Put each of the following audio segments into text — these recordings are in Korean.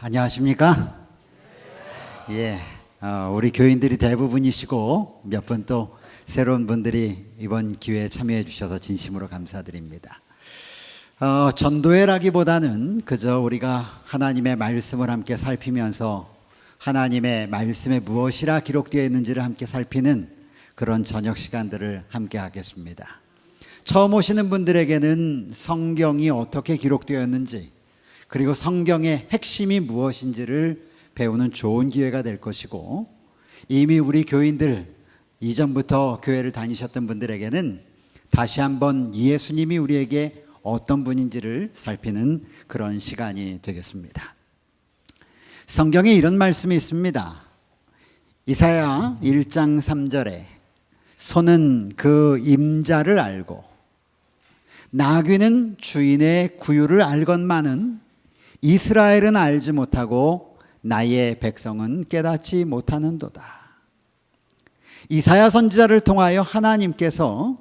안녕하십니까? 예, 우리 교인들이 대부분이시고 몇 분 또 새로운 분들이 이번 기회에 참여해 주셔서 진심으로 감사드립니다. 전도회라기보다는 그저 우리가 하나님의 말씀을 함께 살피면서 하나님의 말씀에 무엇이라 기록되어 있는지를 함께 살피는 그런 저녁 시간들을 함께 하겠습니다. 처음 오시는 분들에게는 성경이 어떻게 기록되어 있는지, 그리고 성경의 핵심이 무엇인지를 배우는 좋은 기회가 될 것이고, 이미 우리 교인들 이전부터 교회를 다니셨던 분들에게는 다시 한번 예수님이 우리에게 어떤 분인지를 살피는 그런 시간이 되겠습니다. 성경에 이런 말씀이 있습니다. 이사야 1장 3절에 소는 그 임자를 알고 나귀는 주인의 구유를 알건만은 이스라엘은 알지 못하고 나의 백성은 깨닫지 못하는도다. 이사야 선지자를 통하여 하나님께서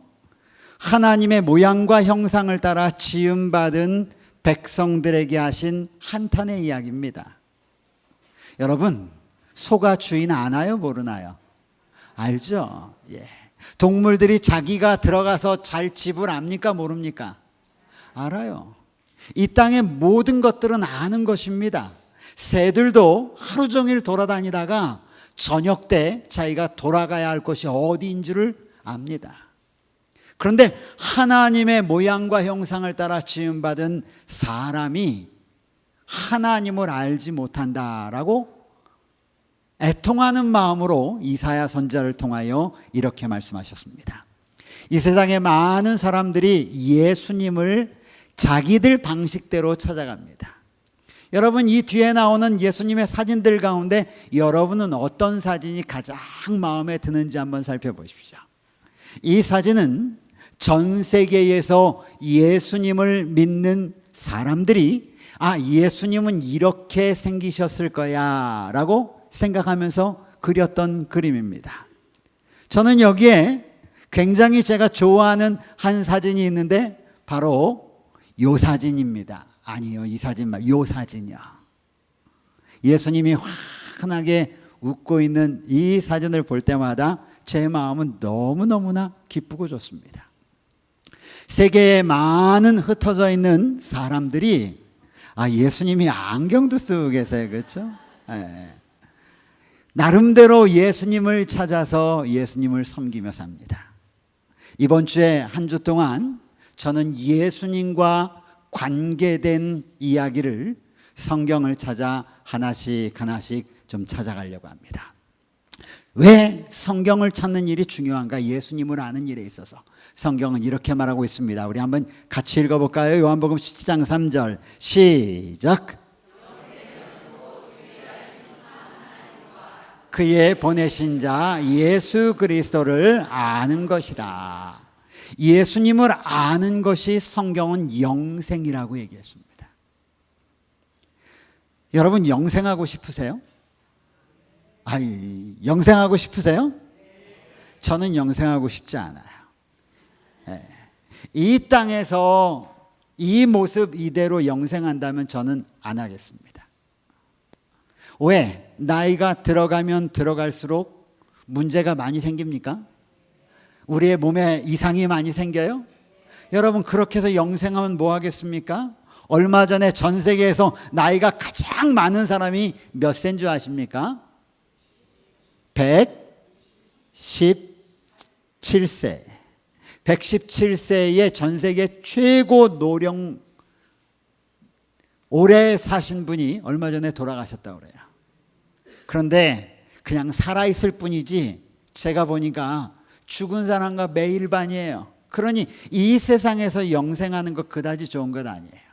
하나님의 모양과 형상을 따라 지음받은 백성들에게 하신 한탄의 이야기입니다. 여러분, 소가 주인 아나요? 모르나요? 알죠? 예. 동물들이 자기가 들어가서 잘 집을 압니까? 모릅니까? 알아요. 이 땅의 모든 것들은 아는 것입니다. 새들도 하루 종일 돌아다니다가 저녁 때 자기가 돌아가야 할 곳이 어디인 줄을 압니다. 그런데 하나님의 모양과 형상을 따라 지음받은 사람이 하나님을 알지 못한다라고 애통하는 마음으로 이사야 선지자를 통하여 이렇게 말씀하셨습니다. 이 세상에 많은 사람들이 예수님을 자기들 방식대로 찾아갑니다. 여러분, 이 뒤에 나오는 예수님의 사진들 가운데 여러분은 어떤 사진이 가장 마음에 드는지 한번 살펴보십시오. 이 사진은 전 세계에서 예수님을 믿는 사람들이 예수님은 이렇게 생기셨을 거야 라고 생각하면서 그렸던 그림입니다. 저는 여기에 굉장히 제가 좋아하는 한 사진이 있는데 바로 요 사진입니다. 아니요, 이 사진 말고 요 사진이요. 예수님이 환하게 웃고 있는 이 사진을 볼 때마다 제 마음은 너무너무나 기쁘고 좋습니다. 세계에 많은 흩어져 있는 사람들이 예수님이 안경도 쓰고 계세요. 그렇죠? 네. 나름대로 예수님을 찾아서 예수님을 섬기며 삽니다. 이번 주에 한 주 동안 저는 예수님과 관계된 이야기를 성경을 찾아 하나씩 좀 찾아가려고 합니다. 왜 성경을 찾는 일이 중요한가? 예수님을 아는 일에 있어서 성경은 이렇게 말하고 있습니다. 우리 한번 같이 읽어볼까요? 요한복음 17장 3절 시작. 그의 보내신 자 예수 그리스도를 아는 것이다. 예수님을 아는 것이 성경은 영생이라고 얘기했습니다. 여러분, 영생하고 싶으세요? 영생하고 싶으세요? 저는 영생하고 싶지 않아요. 이 땅에서 이 모습 이대로 영생한다면 저는 안 하겠습니다. 왜? 나이가 들어가면 들어갈수록 문제가 많이 생깁니까? 우리의 몸에 이상이 많이 생겨요? 여러분, 그렇게 해서 영생하면 뭐 하겠습니까? 얼마 전에 전 세계에서 나이가 가장 많은 사람이 몇 세인 줄 아십니까? 117세. 117세의 전 세계 최고 노령 오래 사신 분이 얼마 전에 돌아가셨다고 그래요. 그런데 그냥 살아있을 뿐이지 제가 보니까 죽은 사람과 매일 반이에요. 그러니 이 세상에서 영생하는 것 그다지 좋은 것 아니에요.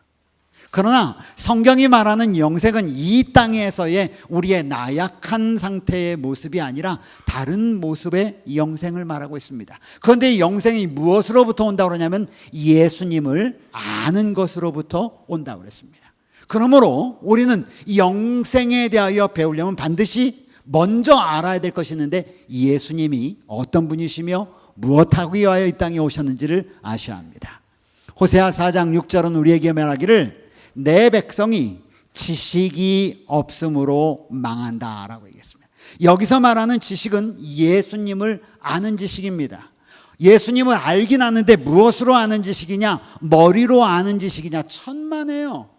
그러나 성경이 말하는 영생은 이 땅에서의 우리의 나약한 상태의 모습이 아니라 다른 모습의 영생을 말하고 있습니다. 그런데 영생이 무엇으로부터 온다고 그러냐면 예수님을 아는 것으로부터 온다고 그랬습니다. 그러므로 우리는 영생에 대하여 배우려면 반드시 먼저 알아야 될 것이 있는데, 예수님이 어떤 분이시며 무엇하기 위하여 이 땅에 오셨는지를 아셔야 합니다. 호세아 4장 6절은 우리에게 말하기를 내 백성이 지식이 없으므로 망한다라고 얘기했습니다. 여기서 말하는 지식은 예수님을 아는 지식입니다. 예수님을 알긴 아는데 무엇으로 아는 지식이냐? 머리로 아는 지식이냐? 천만에요.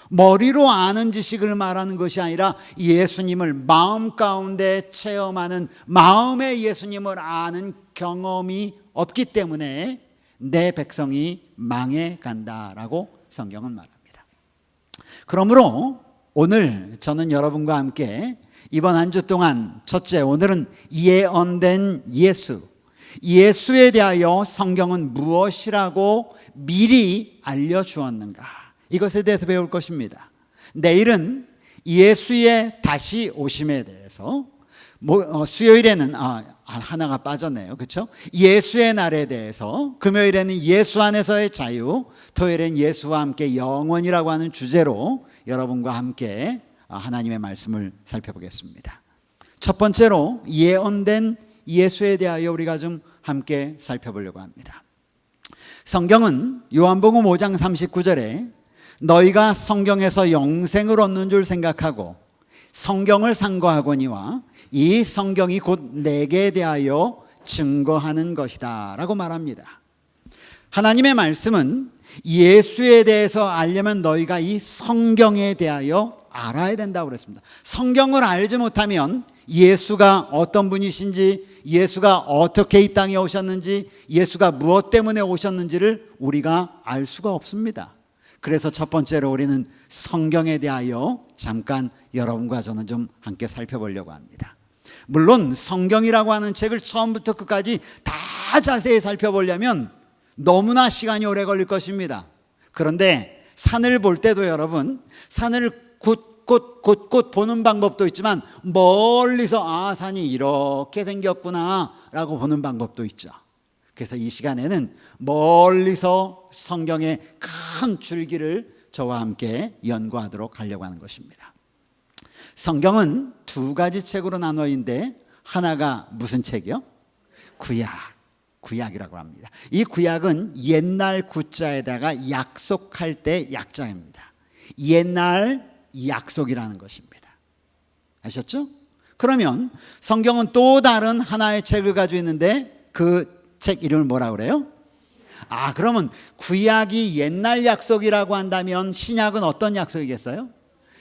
머리로 아는 지식을 말하는 것이 아니라 예수님을 마음 가운데 체험하는, 마음에 예수님을 아는 경험이 없기 때문에 내 백성이 망해 간다라고 성경은 말합니다. 그러므로 오늘 저는 여러분과 함께 이번 한 주 동안 첫째, 오늘은 예언된 예수, 예수에 대하여 성경은 무엇이라고 미리 알려주었는가, 이것에 대해서 배울 것입니다. 내일은 예수의 다시 오심에 대해서, 수요일에는 하나가 빠졌네요. 그렇죠? 예수의 날에 대해서, 금요일에는 예수 안에서의 자유, 토요일엔 예수와 함께 영원이라고 하는 주제로 여러분과 함께 하나님의 말씀을 살펴보겠습니다. 첫 번째로 예언된 예수에 대하여 우리가 좀 함께 살펴보려고 합니다. 성경은 요한복음 5장 39절에 너희가 성경에서 영생을 얻는 줄 생각하고 성경을 상고하거니와 이 성경이 곧 내게 대하여 증거하는 것이다 라고 말합니다. 하나님의 말씀은 예수에 대해서 알려면 너희가 이 성경에 대하여 알아야 된다고 그랬습니다. 성경을 알지 못하면 예수가 어떤 분이신지, 예수가 어떻게 이 땅에 오셨는지, 예수가 무엇 때문에 오셨는지를 우리가 알 수가 없습니다. 그래서 첫 번째로 우리는 성경에 대하여 잠깐 여러분과 저는 좀 함께 살펴보려고 합니다. 물론 성경이라고 하는 책을 처음부터 끝까지 다 자세히 살펴보려면 너무나 시간이 오래 걸릴 것입니다. 그런데 산을 볼 때도 여러분, 산을 곳 보는 방법도 있지만 멀리서 산이 이렇게 생겼구나 라고 보는 방법도 있죠. 그래서 이 시간에는 멀리서 성경의 큰 줄기를 저와 함께 연구하도록 하려고 하는 것입니다. 성경은 두 가지 책으로 나눠 있는데 하나가 무슨 책이요? 구약이라고 합니다. 이 구약은 옛날 구자에다가 약속할 때 약자입니다. 옛날 약속이라는 것입니다. 아셨죠? 그러면 성경은 또 다른 하나의 책을 가지고 있는데 그 책 이름을 뭐라고 그래요? 그러면 구약이 옛날 약속이라고 한다면 신약은 어떤 약속이겠어요?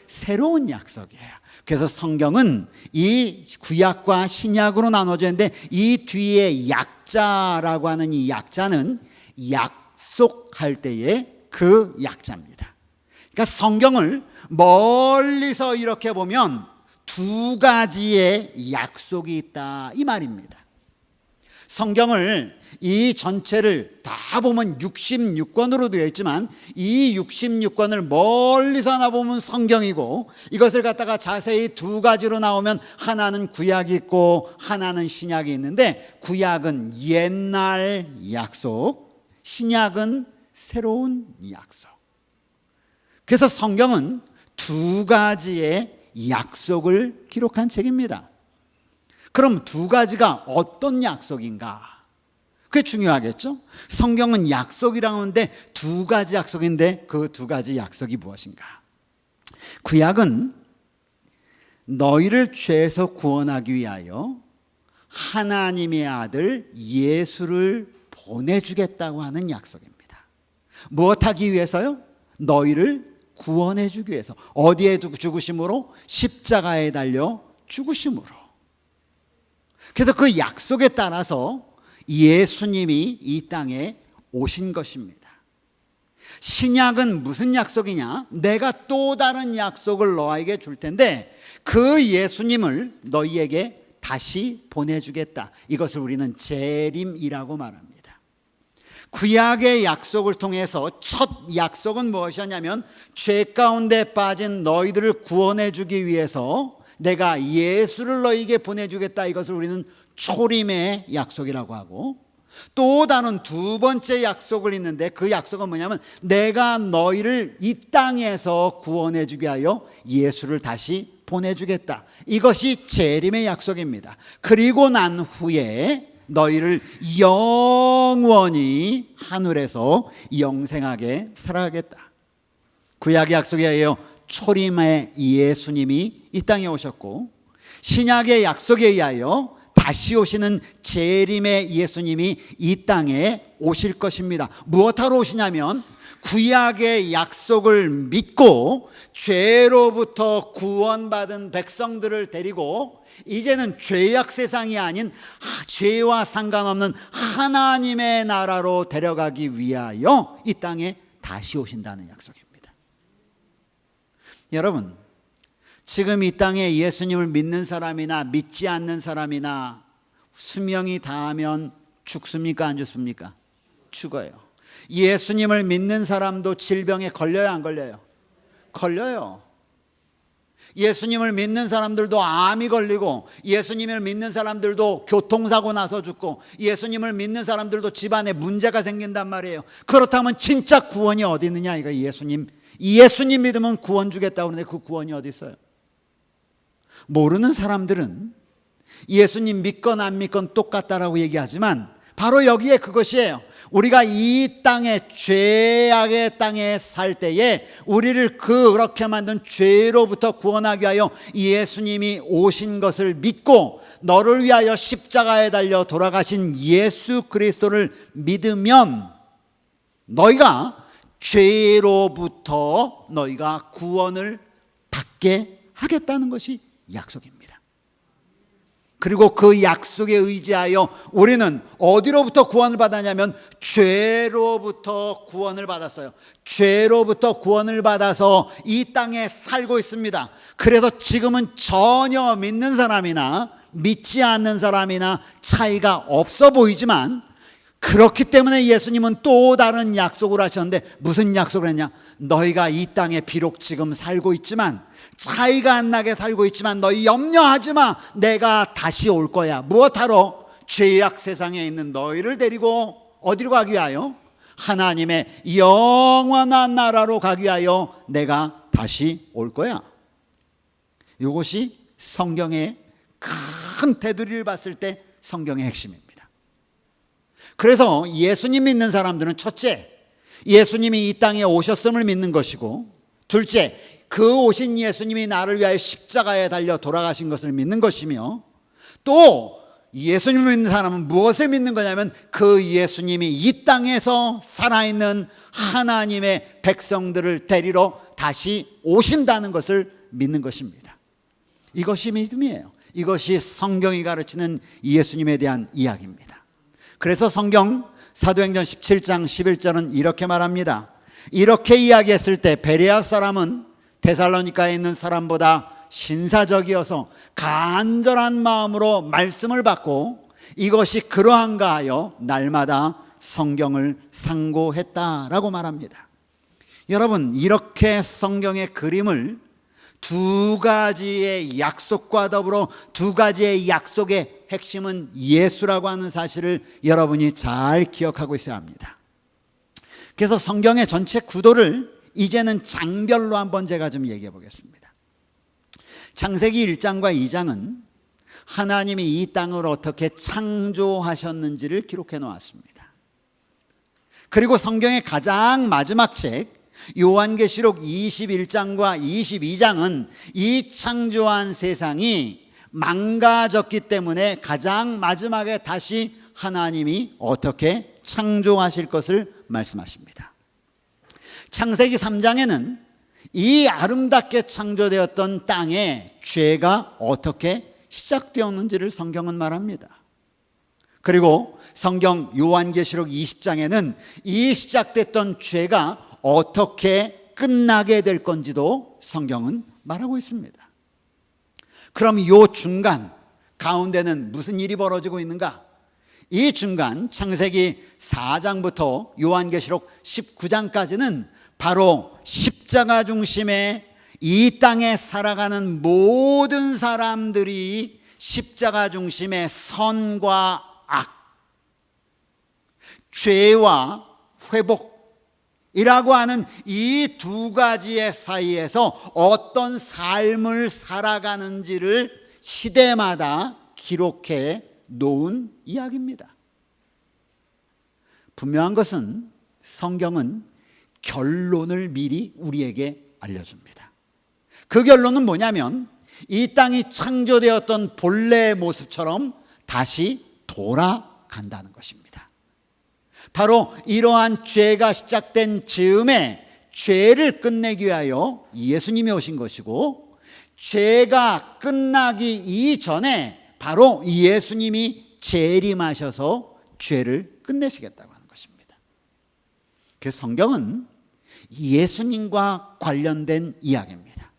새로운 약속이에요. 그래서 성경은 이 구약과 신약으로 나눠져 있는데 이 뒤에 약자라고 하는 이 약자는 약속할 때의 그 약자입니다. 그러니까 성경을 멀리서 이렇게 보면 두 가지의 약속이 있다 이 말입니다. 성경을 이 전체를 다 보면 66권으로 되어 있지만 이 66권을 멀리서 하나 보면 성경이고, 이것을 갖다가 자세히 두 가지로 나오면 하나는 구약이 있고 하나는 신약이 있는데, 구약은 옛날 약속, 신약은 새로운 약속. 그래서 성경은 두 가지의 약속을 기록한 책입니다. 그럼 두 가지가 어떤 약속인가? 그게 중요하겠죠? 성경은 약속이라고 하는데 두 가지 약속인데 그 두 가지 약속이 무엇인가? 구약은 너희를 죄에서 구원하기 위하여 하나님의 아들 예수를 보내주겠다고 하는 약속입니다. 무엇하기 위해서요? 너희를 구원해 주기 위해서. 어디에 죽으심으로? 십자가에 달려 죽으심으로. 그래서 그 약속에 따라서 예수님이 이 땅에 오신 것입니다. 신약은 무슨 약속이냐? 내가 또 다른 약속을 너에게 줄 텐데 그 예수님을 너희에게 다시 보내주겠다. 이것을 우리는 재림이라고 말합니다. 구약의 약속을 통해서 첫 약속은 무엇이었냐면 죄 가운데 빠진 너희들을 구원해 주기 위해서 내가 예수를 너희에게 보내주겠다. 이것을 우리는 초림의 약속이라고 하고, 또 다른 두 번째 약속을 있는데 그 약속은 뭐냐면 내가 너희를 이 땅에서 구원해 주게 하여 예수를 다시 보내주겠다. 이것이 재림의 약속입니다. 그리고 난 후에 너희를 영원히 하늘에서 영생하게 살아가겠다. 구약의 약속에 의하여 초림의 예수님이 이 땅에 오셨고, 신약의 약속에 의하여 다시 오시는 재림의 예수님이 이 땅에 오실 것입니다. 무엇하러 오시냐면 구약의 약속을 믿고 죄로부터 구원받은 백성들을 데리고 이제는 죄악 세상이 아닌 죄와 상관없는 하나님의 나라로 데려가기 위하여 이 땅에 다시 오신다는 약속입니다. 여러분, 지금 이 땅에 예수님을 믿는 사람이나 믿지 않는 사람이나 수명이 다하면 죽습니까? 안 죽습니까? 죽어요. 예수님을 믿는 사람도 질병에 걸려요? 안 걸려요? 걸려요. 예수님을 믿는 사람들도 암이 걸리고, 예수님을 믿는 사람들도 교통사고 나서 죽고, 예수님을 믿는 사람들도 집안에 문제가 생긴단 말이에요. 그렇다면 진짜 구원이 어디 있느냐? 이거 예수님 믿으면 구원 주겠다고 하는데 그 구원이 어디 있어요? 모르는 사람들은 예수님 믿건 안 믿건 똑같다라고 얘기하지만 바로 여기에 그것이에요. 우리가 이 땅에, 죄악의 땅에 살 때에 우리를 그렇게 만든 죄로부터 구원하기 위하여 예수님이 오신 것을 믿고 너를 위하여 십자가에 달려 돌아가신 예수 그리스도를 믿으면 너희가 죄로부터 너희가 구원을 받게 하겠다는 것이 약속입니다. 그리고 그 약속에 의지하여 우리는 어디로부터 구원을 받았냐면 죄로부터 구원을 받았어요. 죄로부터 구원을 받아서 이 땅에 살고 있습니다. 그래서 지금은 전혀 믿는 사람이나 믿지 않는 사람이나 차이가 없어 보이지만, 그렇기 때문에 예수님은 또 다른 약속을 하셨는데 무슨 약속을 했냐? 너희가 이 땅에 비록 지금 살고 있지만, 차이가 안 나게 살고 있지만 너희 염려하지 마. 내가 다시 올 거야. 무엇하러? 죄악 세상에 있는 너희를 데리고 어디로 가기 위하여? 하나님의 영원한 나라로 가기 위하여 내가 다시 올 거야. 이것이 성경의 큰 테두리를 봤을 때 성경의 핵심입니다. 그래서 예수님 믿는 사람들은 첫째, 예수님이 이 땅에 오셨음을 믿는 것이고, 둘째, 그 오신 예수님이 나를 위하여 십자가에 달려 돌아가신 것을 믿는 것이며, 또 예수님을 믿는 사람은 무엇을 믿는 거냐면 그 예수님이 이 땅에서 살아있는 하나님의 백성들을 데리러 다시 오신다는 것을 믿는 것입니다. 이것이 믿음이에요. 이것이 성경이 가르치는 예수님에 대한 이야기입니다. 그래서 성경 사도행전 17장 11절은 이렇게 말합니다. 이렇게 이야기했을 때 베레아 사람은 데살로니가에 있는 사람보다 신사적이어서 간절한 마음으로 말씀을 받고 이것이 그러한가 하여 날마다 성경을 상고했다라고 말합니다. 여러분, 이렇게 성경의 그림을 두 가지의 약속과 더불어 두 가지의 약속의 핵심은 예수라고 하는 사실을 여러분이 잘 기억하고 있어야 합니다. 그래서 성경의 전체 구도를 이제는 장별로 한번 제가 좀 얘기해 보겠습니다. 창세기 1장과 2장은 하나님이 이 땅을 어떻게 창조하셨는지를 기록해 놓았습니다. 그리고 성경의 가장 마지막 책 요한계시록 21장과 22장은 이 창조한 세상이 망가졌기 때문에 가장 마지막에 다시 하나님이 어떻게 창조하실 것을 말씀하십니다. 창세기 3장에는 이 아름답게 창조되었던 땅에 죄가 어떻게 시작되었는지를 성경은 말합니다. 그리고 성경 요한계시록 20장에는 이 시작됐던 죄가 어떻게 끝나게 될 건지도 성경은 말하고 있습니다. 그럼 이 중간 가운데는 무슨 일이 벌어지고 있는가? 이 중간 창세기 4장부터 요한계시록 19장까지는 바로 십자가 중심의 이 땅에 살아가는 모든 사람들이 십자가 중심의 선과 악, 죄와 회복이라고 하는 이 두 가지의 사이에서 어떤 삶을 살아가는지를 시대마다 기록해 놓은 이야기입니다. 분명한 것은 성경은 결론을 미리 우리에게 알려줍니다. 그 결론은 뭐냐면 이 땅이 창조되었던 본래의 모습처럼 다시 돌아간다는 것입니다. 바로 이러한 죄가 시작된 즈음에 죄를 끝내기 위하여 예수님이 오신 것이고, 죄가 끝나기 이전에 바로 예수님이 재림하셔서 죄를 끝내시겠다고 하는 것입니다. 그래서 성경은 예수님과 관련된 이야기입니다.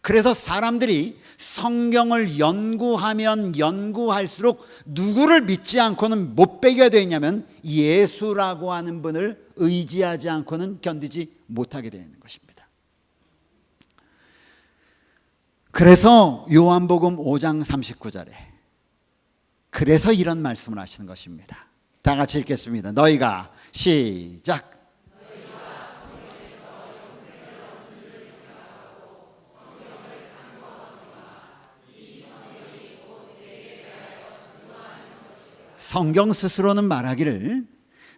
그래서 사람들이 성경을 연구하면 연구할수록 누구를 믿지 않고는 못 배게 되어 있냐면 예수라고 하는 분을 의지하지 않고는 견디지 못하게 되어 있는 것입니다. 그래서 요한복음 5장 39절에 그래서 이런 말씀을 하시는 것입니다. 다 같이 읽겠습니다. 너희가 시작. 성경 스스로는 말하기를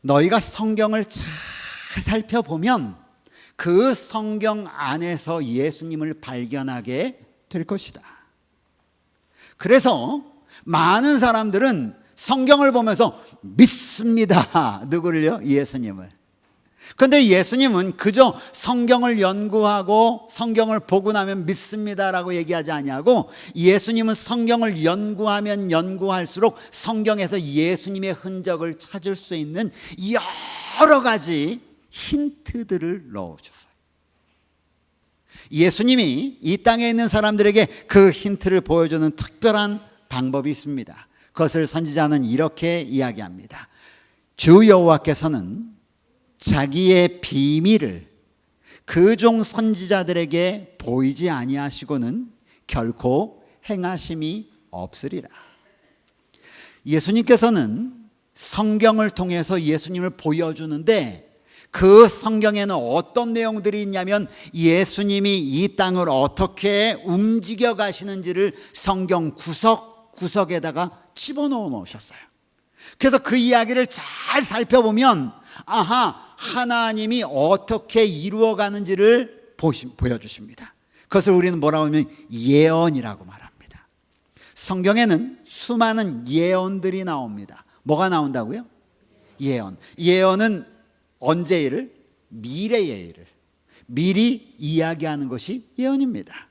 너희가 성경을 잘 살펴보면 그 성경 안에서 예수님을 발견하게 될 것이다. 그래서 많은 사람들은 성경을 보면서 믿습니다. 누구를요? 예수님을. 그런데 예수님은 그저 성경을 연구하고 성경을 보고 나면 믿습니다라고 얘기하지 아니하고, 예수님은 성경을 연구하면 연구할수록 성경에서 예수님의 흔적을 찾을 수 있는 여러 가지 힌트들을 넣어주셨어요. 예수님이 이 땅에 있는 사람들에게 그 힌트를 보여주는 특별한 방법이 있습니다. 그것을 선지자는 이렇게 이야기합니다. 주 여호와께서는 자기의 비밀을 그 종 선지자들에게 보이지 아니하시고는 결코 행하심이 없으리라. 예수님께서는 성경을 통해서 예수님을 보여주는데 그 성경에는 어떤 내용들이 있냐면 예수님이 이 땅을 어떻게 움직여 가시는지를 성경 구석구석에다가 집어넣어 놓으셨어요. 그래서 그 이야기를 잘 살펴보면 아하, 하나님이 어떻게 이루어가는지를 보여주십니다. 그것을 우리는 뭐라고 하면 예언이라고 말합니다. 성경에는 수많은 예언들이 나옵니다. 뭐가 나온다고요? 예언. 예언은 언제 일을? 미래의 일을 미리 이야기하는 것이 예언입니다.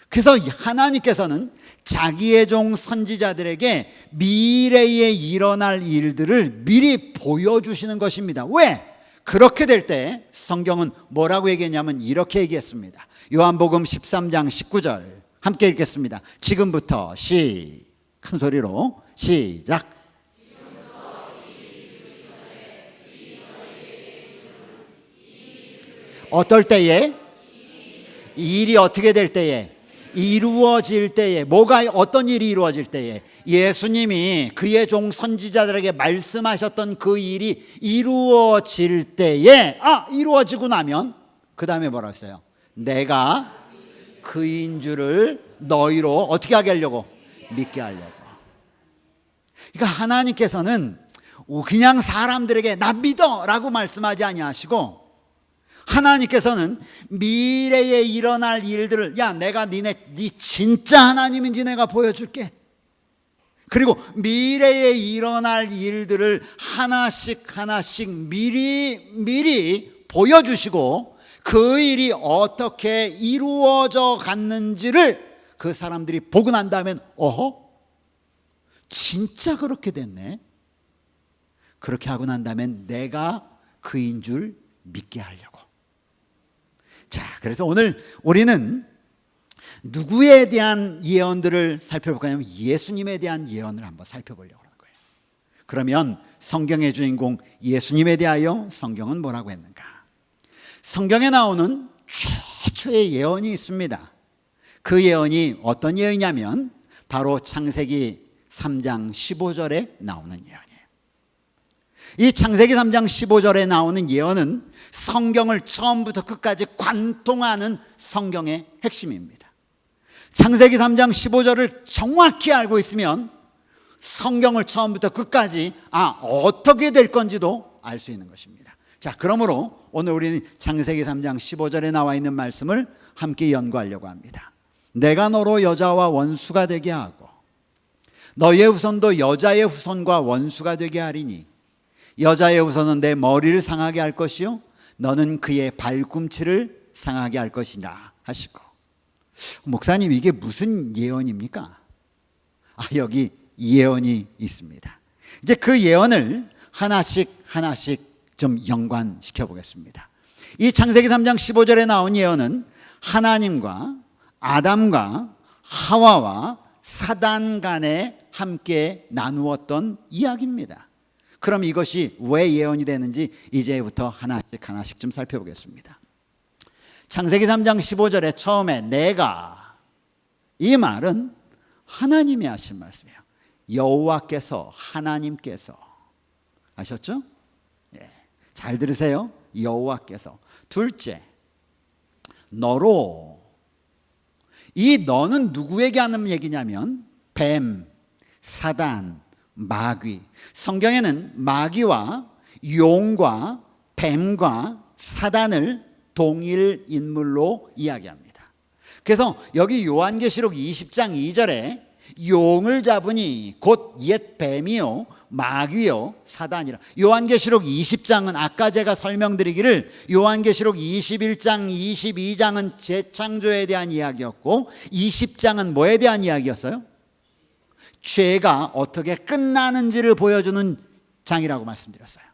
그래서 하나님께서는 자기의 종 선지자들에게 미래에 일어날 일들을 미리 보여주시는 것입니다. 왜? 그렇게 될 때 성경은 뭐라고 얘기했냐면 이렇게 얘기했습니다. 요한복음 13장 19절 함께 읽겠습니다. 지금부터 큰 소리로 시작. 어떨 때에? 일이 어떻게 될 때에? 이루어질 때에. 뭐가 어떤 일이 이루어질 때에? 예수님이 그의 종 선지자들에게 말씀하셨던 그 일이 이루어질 때에, 이루어지고 나면 그 다음에 뭐라고 했어요? 내가 그인 줄을 너희로 어떻게 하게 하려고? 믿게 하려고. 그러니까 하나님께서는 그냥 사람들에게 나 믿어 라고 말씀하지 아니하시고, 하나님께서는 미래에 일어날 일들을 내가 네 진짜 하나님인지 내가 보여줄게. 그리고 미래에 일어날 일들을 하나씩 미리 보여주시고 그 일이 어떻게 이루어져 갔는지를 그 사람들이 보고 난 다음엔 진짜 그렇게 됐네. 그렇게 하고 난 다음엔 내가 그인 줄 믿게 하려고. 자, 그래서 오늘 우리는 누구에 대한 예언들을 살펴볼까 하면 예수님에 대한 예언을 한번 살펴보려고 하는 거예요. 그러면 성경의 주인공 예수님에 대하여 성경은 뭐라고 했는가? 성경에 나오는 최초의 예언이 있습니다. 그 예언이 어떤 예언이냐면 바로 창세기 3장 15절에 나오는 예언이에요. 이 창세기 3장 15절에 나오는 예언은 성경을 처음부터 끝까지 관통하는 성경의 핵심입니다. 창세기 3장 15절을 정확히 알고 있으면 성경을 처음부터 끝까지 어떻게 될 건지도 알 수 있는 것입니다. 자, 그러므로 오늘 우리는 창세기 3장 15절에 나와 있는 말씀을 함께 연구하려고 합니다. 내가 너로 여자와 원수가 되게 하고 너의 후손도 여자의 후손과 원수가 되게 하리니 여자의 후손은 내 머리를 상하게 할 것이요 너는 그의 발꿈치를 상하게 할 것이라 하시고. 목사님, 이게 무슨 예언입니까? 여기 예언이 있습니다. 이제 그 예언을 하나씩 좀 연관시켜 보겠습니다. 이 창세기 3장 15절에 나온 예언은 하나님과 아담과 하와와 사단 간에 함께 나누었던 이야기입니다. 그럼 이것이 왜 예언이 되는지 이제부터 하나씩 좀 살펴보겠습니다. 창세기 3장 15절에 처음에 내가, 이 말은 하나님이 하신 말씀이에요. 여호와께서, 하나님께서. 아셨죠? 예. 잘 들으세요. 여호와께서. 둘째, 너로. 이 너는 누구에게 하는 얘기냐면 뱀, 사단, 마귀. 성경에는 마귀와 용과 뱀과 사단을 동일 인물로 이야기합니다. 그래서 여기 요한계시록 20장 2절에 용을 잡으니 곧 옛 뱀이요 마귀요 사단이라. 요한계시록 20장은 아까 제가 설명드리기를 요한계시록 21장 22장은 재창조에 대한 이야기였고 20장은 뭐에 대한 이야기였어요? 죄가 어떻게 끝나는지를 보여주는 장이라고 말씀드렸어요.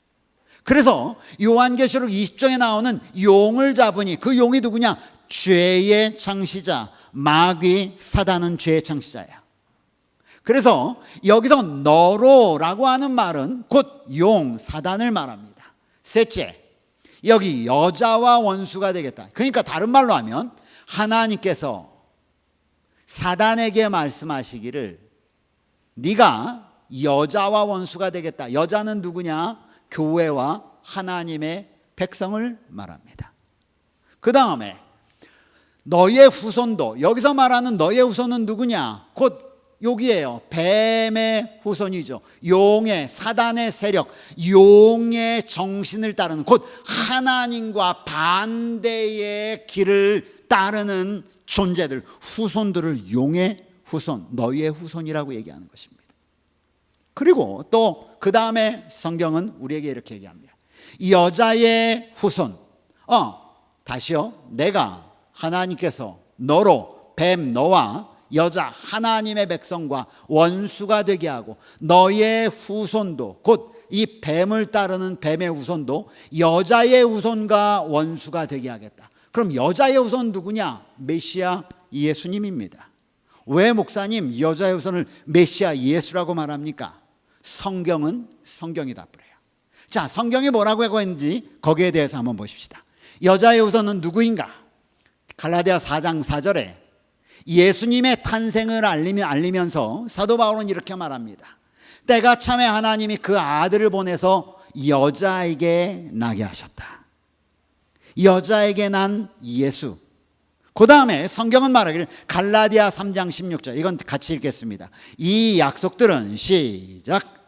그래서 요한계시록 20장에 나오는 용을 잡으니 그 용이 누구냐? 죄의 창시자 마귀 사단은 죄의 창시자예요. 그래서 여기서 너로라고 하는 말은 곧 용, 사단을 말합니다. 셋째, 여기 여자와 원수가 되겠다. 그러니까 다른 말로 하면 하나님께서 사단에게 말씀하시기를 네가 여자와 원수가 되겠다. 여자는 누구냐? 교회와 하나님의 백성을 말합니다. 그 다음에 너의 후손도, 여기서 말하는 너의 후손은 누구냐? 곧 여기에요. 뱀의 후손이죠. 용의, 사단의 세력, 용의 정신을 따르는, 곧 하나님과 반대의 길을 따르는 존재들, 후손들을 용의 후손, 너희의 후손이라고 얘기하는 것입니다. 그리고 또 그 다음에 성경은 우리에게 이렇게 얘기합니다. 여자의 후손. 다시요. 내가, 하나님께서 너로 뱀, 너와 여자 하나님의 백성과 원수가 되게 하고 너의 후손도, 곧 이 뱀을 따르는 뱀의 후손도 여자의 후손과 원수가 되게 하겠다. 그럼 여자의 후손 누구냐? 메시아 예수님입니다. 왜 목사님 여자의 후손을 메시아 예수라고 말합니까? 성경은 성경이 답을 해요. 자, 성경이 뭐라고 하고 있는지 거기에 대해서 한번 보십시다. 여자의 후손은 누구인가? 갈라디아 4장 4절에 예수님의 탄생을 알리면서 사도 바울은 이렇게 말합니다. 때가 참에 하나님이 그 아들을 보내서 여자에게 나게 하셨다. 여자에게 난 예수. 그 다음에 성경은 말하기를 갈라디아 3장 16절, 이건 같이 읽겠습니다. 이 약속들은 시작.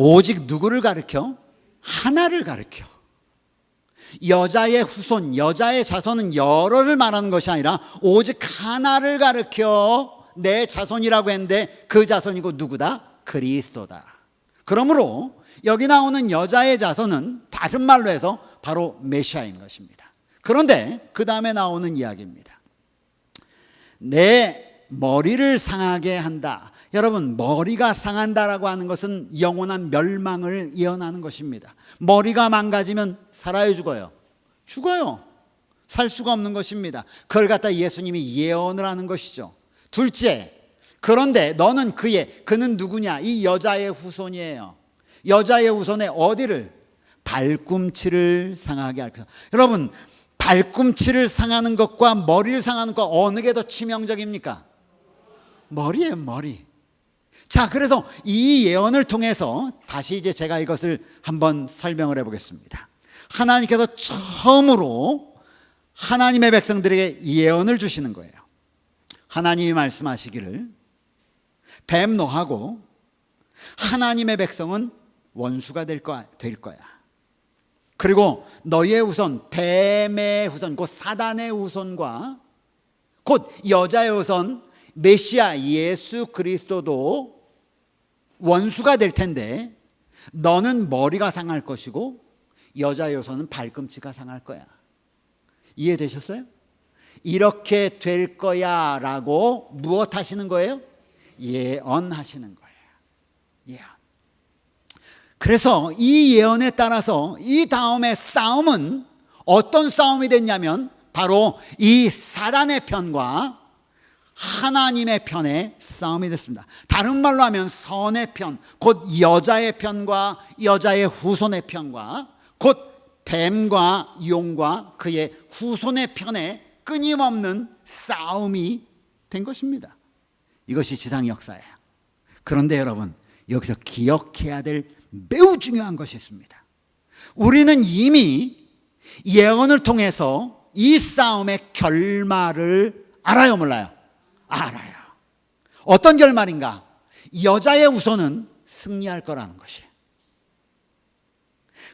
오직 누구를 가르쳐? 하나를 가르쳐. 여자의 후손, 여자의 자손은 여러를 말하는 것이 아니라 오직 하나를 가르쳐 내 자손이라고 했는데 그 자손이고 누구다? 그리스도다. 그러므로 여기 나오는 여자의 자손은 다른 말로 해서 바로 메시아인 것입니다. 그런데 그 다음에 나오는 이야기입니다. 내 머리를 상하게 한다. 여러분, 머리가 상한다라고 하는 것은 영원한 멸망을 예언하는 것입니다. 머리가 망가지면 살아요, 죽어요? 죽어요. 살 수가 없는 것입니다. 그걸 갖다 예수님이 예언을 하는 것이죠. 둘째, 그런데 너는 그는 누구냐? 이 여자의 후손이에요. 여자의 후손에 어디를? 발꿈치를 상하게 할 것이다. 여러분, 발꿈치를 상하는 것과 머리를 상하는 것 어느 게 더 치명적입니까? 머리예요, 머리. 자, 그래서 이 예언을 통해서 다시 이제 제가 이것을 한번 설명을 해보겠습니다. 하나님께서 처음으로 하나님의 백성들에게 예언을 주시는 거예요. 하나님이 말씀하시기를 뱀 너하고 하나님의 백성은 원수가 될 거야. 그리고 너희의 후손, 뱀의 후손, 곧 사단의 후손과 곧 여자의 후손 메시아 예수 그리스도도 원수가 될 텐데 너는 머리가 상할 것이고 여자의 후손은 발꿈치가 상할 거야. 이해되셨어요? 이렇게 될 거야 라고 무엇 하시는 거예요? 예언하시는 거예요. 예언. 그래서 이 예언에 따라서 이 다음의 싸움은 어떤 싸움이 됐냐면 바로 이 사단의 편과 하나님의 편의 싸움이 됐습니다. 다른 말로 하면 선의 편, 곧 여자의 편과 여자의 후손의 편과 곧 뱀과 용과 그의 후손의 편에 끊임없는 싸움이 된 것입니다. 이것이 지상 역사예요. 그런데 여러분, 여기서 기억해야 될 매우 중요한 것이 있습니다. 우리는 이미 예언을 통해서 이 싸움의 결말을 알아요, 몰라요? 알아요. 어떤 결말인가? 여자의 후손은 승리할 거라는 것이에요.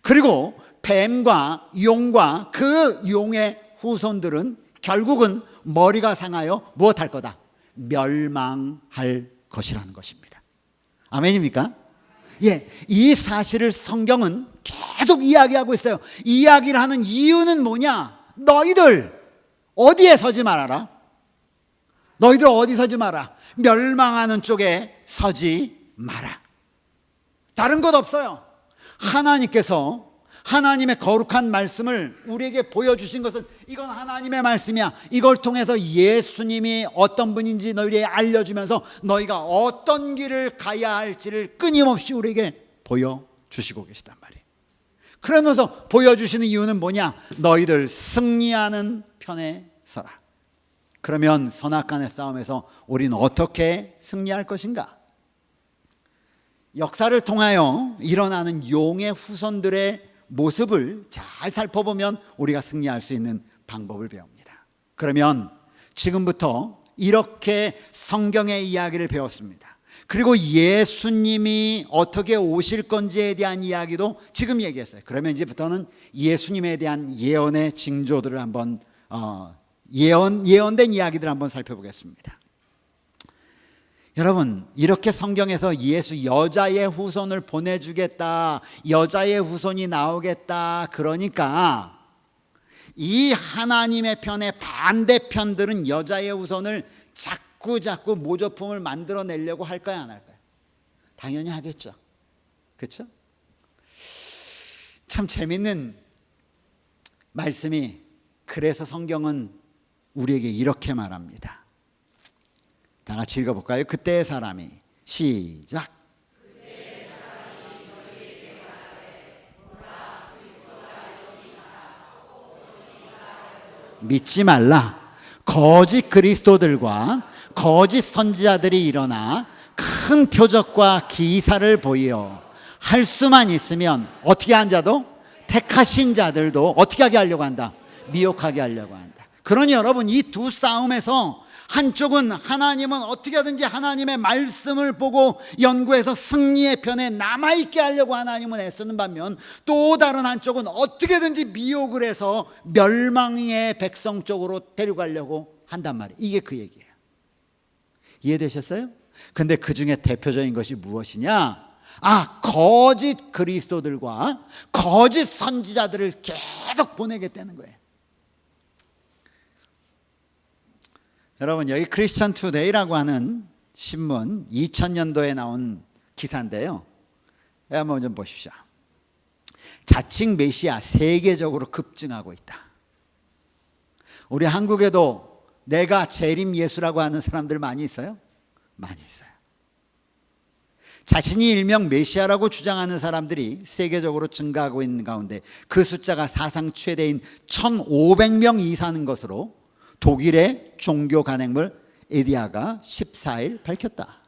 그리고 뱀과 용과 그 용의 후손들은 결국은 머리가 상하여 무엇할 거다? 멸망할 것이라는 것입니다. 아멘입니까? 예, 이 사실을 성경은 계속 이야기하고 있어요. 이야기를 하는 이유는 뭐냐? 너희들 어디에 서지 말아라. 너희들 어디 서지 마라. 멸망하는 쪽에 서지 마라. 다른 것 없어요. 하나님께서 하나님의 거룩한 말씀을 우리에게 보여주신 것은 이건 하나님의 말씀이야. 이걸 통해서 예수님이 어떤 분인지 너희에게 알려주면서 너희가 어떤 길을 가야 할지를 끊임없이 우리에게 보여주시고 계시단 말이에요. 그러면서 보여주시는 이유는 뭐냐? 너희들 승리하는 편에 서라. 그러면 선악간의 싸움에서 우리는 어떻게 승리할 것인가? 역사를 통하여 일어나는 용의 후손들의 모습을 잘 살펴보면 우리가 승리할 수 있는 방법을 배웁니다. 그러면 지금부터 이렇게 성경의 이야기를 배웠습니다. 그리고 예수님이 어떻게 오실 건지에 대한 이야기도 지금 얘기했어요. 그러면 이제부터는 예수님에 대한 예언의 징조들을 한번 예언된 이야기들을 한번 살펴보겠습니다. 여러분, 이렇게 성경에서 예수 여자의 후손을 보내주겠다, 여자의 후손이 나오겠다 그러니까 이 하나님의 편의 반대편들은 여자의 후손을 자꾸 모조품을 만들어내려고 할까요, 안 할까요? 당연히 하겠죠. 그렇죠? 참 재밌는 말씀이, 그래서 성경은 우리에게 이렇게 말합니다. 다 같이 읽어볼까요? 그때의 사람이, 시작. 그때의 사람이 너희에게 말하되 보라 그리스도가 여기 있다. 믿지 말라. 거짓 그리스도들과 거짓 선지자들이 일어나 큰 표적과 기사를 보여 할 수만 있으면 어떻게 한 자도 택하신 자들도 어떻게 하게 하려고 한다? 미혹하게 하려고 한다. 그러니 여러분, 이 두 싸움에서 한쪽은 하나님은 어떻게 하든지 하나님의 말씀을 보고 연구해서 승리의 편에 남아있게 하려고 하나님은 애쓰는 반면, 또 다른 한쪽은 어떻게든지 미혹을 해서 멸망의 백성 쪽으로 데려가려고 한단 말이에요. 이게 그 얘기예요. 이해되셨어요? 근데 그 중에 대표적인 것이 무엇이냐? 거짓 그리스도들과 거짓 선지자들을 계속 보내겠다는 거예요. 여러분, 여기 크리스천 투데이라고 하는 신문 2000년도에 나온 기사인데요. 한번 좀 보십시오. 자칭 메시아 세계적으로 급증하고 있다. 우리 한국에도 내가 재림 예수라고 하는 사람들 많이 있어요? 많이 있어요. 자신이 일명 메시아라고 주장하는 사람들이 세계적으로 증가하고 있는 가운데 그 숫자가 사상 최대인 1500명 이상인 것으로 독일의 종교 간행물 에디아가 14일 밝혔다.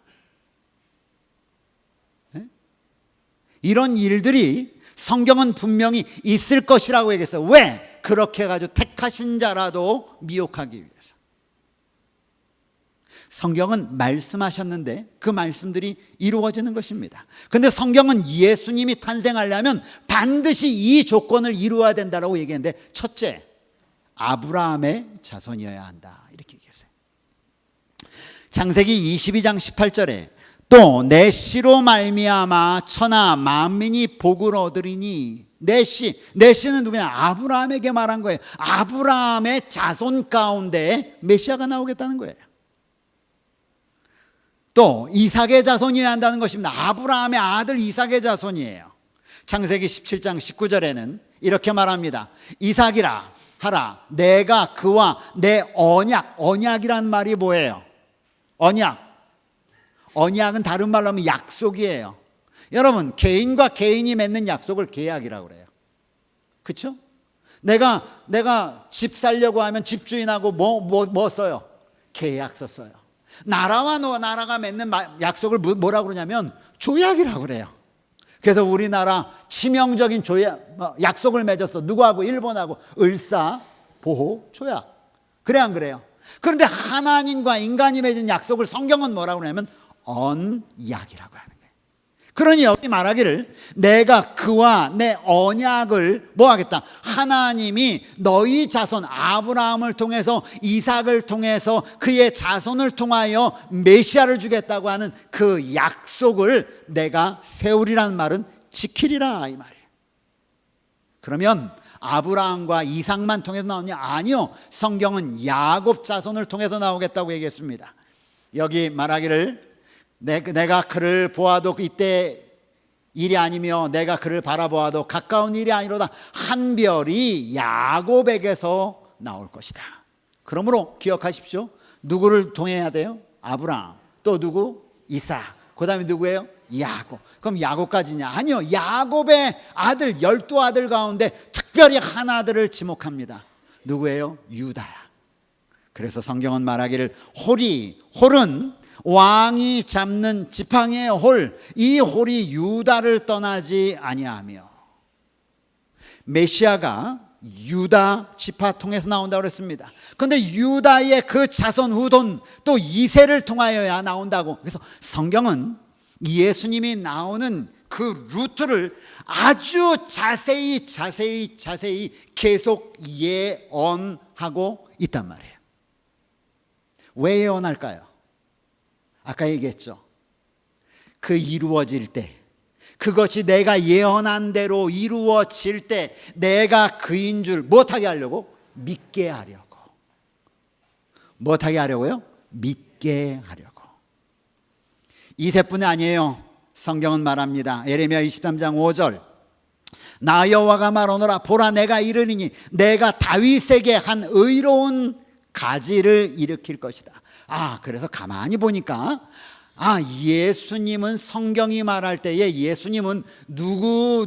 이런 일들이 성경은 분명히 있을 것이라고 얘기했어요. 왜? 그렇게 해가지고 택하신 자라도 미혹하기 위해서. 성경은 말씀하셨는데 그 말씀들이 이루어지는 것입니다. 그런데 성경은 예수님이 탄생하려면 반드시 이 조건을 이루어야 된다고 얘기했는데, 첫째, 아브라함의 자손이어야 한다, 이렇게 얘기했어요. 창세기 22장 18절에 또 내 씨로 말미암아 천하 만민이 복을 얻으리니, 내 씨는 누구냐? 아브라함에게 말한 거예요. 아브라함의 자손 가운데 메시아가 나오겠다는 거예요. 또 이삭의 자손이어야 한다는 것입니다. 아브라함의 아들 이삭의 자손이에요. 창세기 17장 19절에는 이렇게 말합니다. 이삭이라 하라, 내가 그와 내 언약이란 말이 뭐예요? 언약은 다른 말로 하면 약속이에요. 여러분, 개인과 개인이 맺는 약속을 계약이라고 그래요. 그렇죠? 내가 집 살려고 하면 집주인하고 뭐 써요? 계약서 써요. 나라와 나라가 맺는 약속을 뭐라고 그러냐면 조약이라고 그래요. 그래서 우리나라 치명적인 약속을 맺었어. 누구하고? 일본하고. 을사보호 조약. 그래 안 그래요? 그런데 하나님과 인간이 맺은 약속을 성경은 뭐라고 그러냐면 언약이라고 하는 거예요. 그러니 여기 말하기를 내가 그와 내 언약을 뭐 하겠다? 하나님이 너희 자손 아브라함을 통해서, 이삭을 통해서, 그의 자손을 통하여 메시아를 주겠다고 하는 그 약속을 내가 세우리라는 말은 지키리라, 이 말이에요. 그러면 아브라함과 이삭만 통해서 나오냐? 아니요, 성경은 야곱 자손을 통해서 나오겠다고 얘기했습니다. 여기 말하기를 내가 그를 보아도 이때 일이 아니며 내가 그를 바라보아도 가까운 일이 아니로다. 한 별이 야곱에게서 나올 것이다. 그러므로 기억하십시오. 누구를 통해야 돼요? 아브라함. 또 누구? 이삭. 그 다음에 누구예요? 야곱. 그럼 야곱까지냐? 아니요, 야곱의 아들 12아들 가운데 특별히 한 아들을 지목합니다. 누구예요? 유다야. 그래서 성경은 말하기를 홀은 왕이 잡는 지팡이의 홀, 이 홀이 유다를 떠나지 아니하며. 메시아가 유다 지파 통해서 나온다고 그랬습니다. 그런데 유다의 그 자손 후손 또 이세를 통하여야 나온다고. 그래서 성경은 예수님이 나오는 그 루트를 아주 자세히 계속 예언하고 있단 말이에요. 왜 예언할까요? 아까 얘기했죠. 그 이루어질 때, 그것이 내가 예언한 대로 이루어질 때 내가 그인 줄 못하게 하려고, 믿게 하려고. 못하게 하려고요? 믿게 하려고. 이세뿐이 아니에요. 성경은 말합니다. 예레미야 23장 5절, 나 여호와가 말하노라, 보라 내가 이르리니 내가 다윗에게 한 의로운 가지를 일으킬 것이다. 그래서 가만히 보니까 예수님은, 성경이 말할 때에 예수님은 누구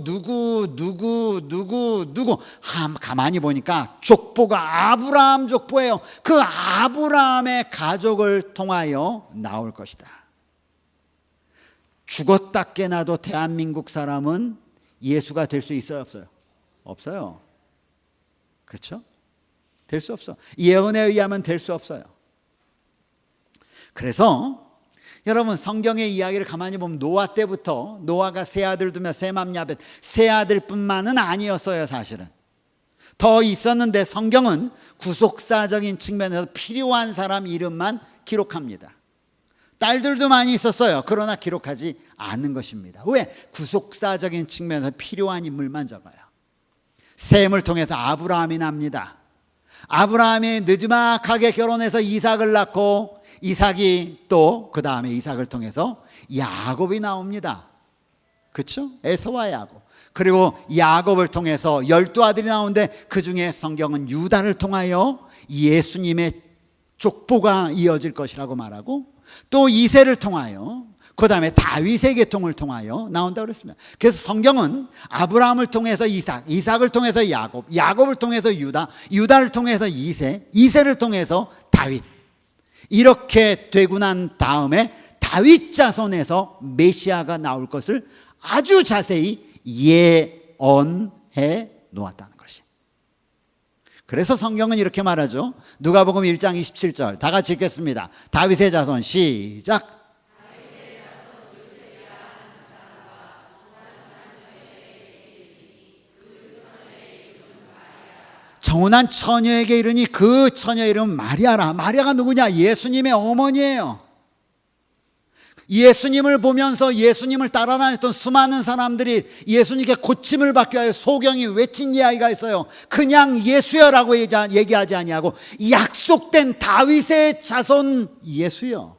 가만히 보니까 족보가 아브라함 족보예요. 그 아브라함의 가족을 통하여 나올 것이다. 죽었다 깨나도 대한민국 사람은 예수가 될 수 있어요, 없어요? 없어요. 그렇죠? 될 수 없어. 예언에 의하면 될 수 없어요. 그래서 여러분, 성경의 이야기를 가만히 보면 노아 때부터, 노아가 세 아들 두며 셈, 야벳, 세 아들뿐만은 아니었어요. 사실은 더 있었는데 성경은 구속사적인 측면에서 필요한 사람 이름만 기록합니다. 딸들도 많이 있었어요. 그러나 기록하지 않는 것입니다. 왜? 구속사적인 측면에서 필요한 인물만 적어요. 셈을 통해서 아브라함이 납니다. 아브라함이 느지막하게 결혼해서 이삭을 낳고, 이삭이 또 그 다음에 이삭을 통해서 야곱이 나옵니다. 그렇죠? 에서와 야곱. 그리고 야곱을 통해서 12아들이 나오는데 그 중에 성경은 유다를 통하여 예수님의 족보가 이어질 것이라고 말하고, 또 이세를 통하여, 그 다음에 다윗의 계통을 통하여 나온다고 그랬습니다. 그래서 성경은 아브라함을 통해서 이삭, 이삭을 통해서 야곱, 야곱을 통해서 유다, 유다를 통해서 이세, 이세를 통해서 다윗, 이렇게 되고 난 다음에 다윗 자손에서 메시아가 나올 것을 아주 자세히 예언해 놓았다는 것이. 그래서 성경은 이렇게 말하죠. 누가복음 1장 27절 다 같이 읽겠습니다. 다윗의 자손 시작. 정혼한 처녀에게 이르니 그 처녀의 이름은 마리아라. 마리아가 누구냐? 예수님의 어머니예요. 예수님을 보면서 예수님을 따라다녔던 수많은 사람들이 예수님께 고침을 받기 위하여 소경이 외친 이야기가 있어요. 그냥 예수여라고 얘기하지 아니하고 약속된 다윗의 자손 예수여,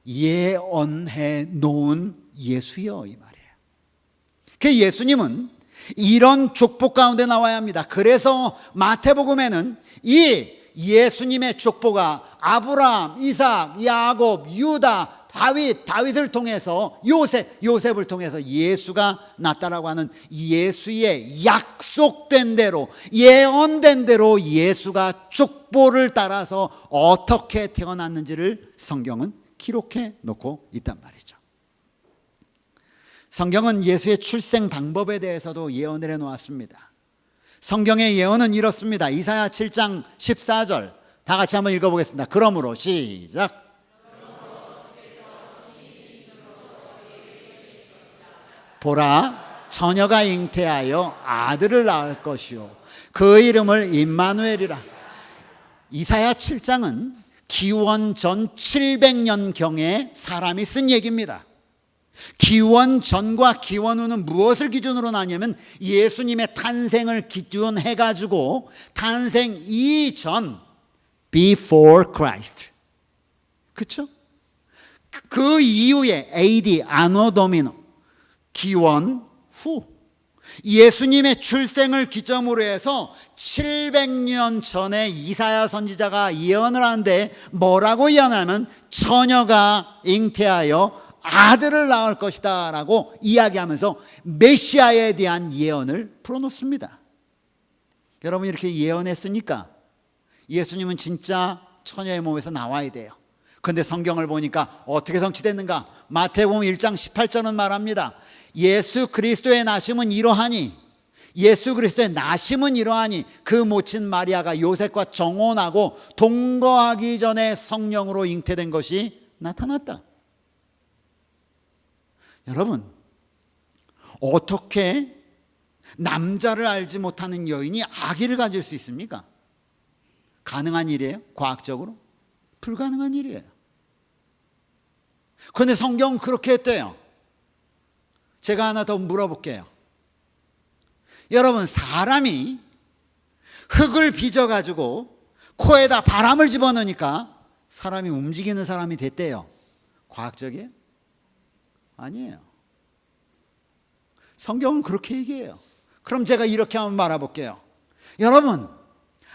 예언해 놓은 예수여, 이 말이에요. 그 예수님은 이런 족보 가운데 나와야 합니다. 그래서 마태복음에는 이 예수님의 족보가 아브라함, 이삭, 야곱, 유다, 다윗을 통해서 요셉을 통해서 예수가 났다라고 하는 예수의 약속된 대로, 예언된 대로 예수가 족보를 따라서 어떻게 태어났는지를 성경은 기록해 놓고 있단 말이죠. 성경은 예수의 출생 방법에 대해서도 예언을 해 놓았습니다. 성경의 예언은 이렇습니다. 이사야 7장 14절 다 같이 한번 읽어보겠습니다. 그러므로 시작. 보라, 처녀가 잉태하여 아들을 낳을 것이요 그 이름을 임마누엘이라. 이사야 7장은 기원 전 700년경에 사람이 쓴 얘기입니다. 기원 전과 기원 후는 무엇을 기준으로 나냐면 예수님의 탄생을 기준해가지고 탄생 이전, before Christ, 그렇죠? 그 이후에 AD, 아노 도미노, 기원 후, 예수님의 출생을 기점으로 해서 700년 전에 이사야 선지자가 예언을 하는데 뭐라고 예언하면 처녀가 잉태하여 아들을 낳을 것이다 라고 이야기하면서 메시아에 대한 예언을 풀어놓습니다. 여러분, 이렇게 예언했으니까 예수님은 진짜 처녀의 몸에서 나와야 돼요. 그런데 성경을 보니까 어떻게 성취됐는가? 마태복음 1장 18절은 말합니다. 예수 그리스도의 나심은 이러하니 그 모친 마리아가 요셉과 정혼하고 동거하기 전에 성령으로 잉태된 것이 나타났다. 여러분, 어떻게 남자를 알지 못하는 여인이 아기를 가질 수 있습니까? 가능한 일이에요? 과학적으로? 불가능한 일이에요. 그런데 성경은 그렇게 했대요. 제가 하나 더 물어볼게요. 여러분, 사람이 흙을 빚어가지고 코에다 바람을 집어넣으니까 사람이 움직이는 사람이 됐대요. 과학적이에요? 아니에요. 성경은 그렇게 얘기해요. 그럼 제가 이렇게 한번 말해볼게요. 여러분,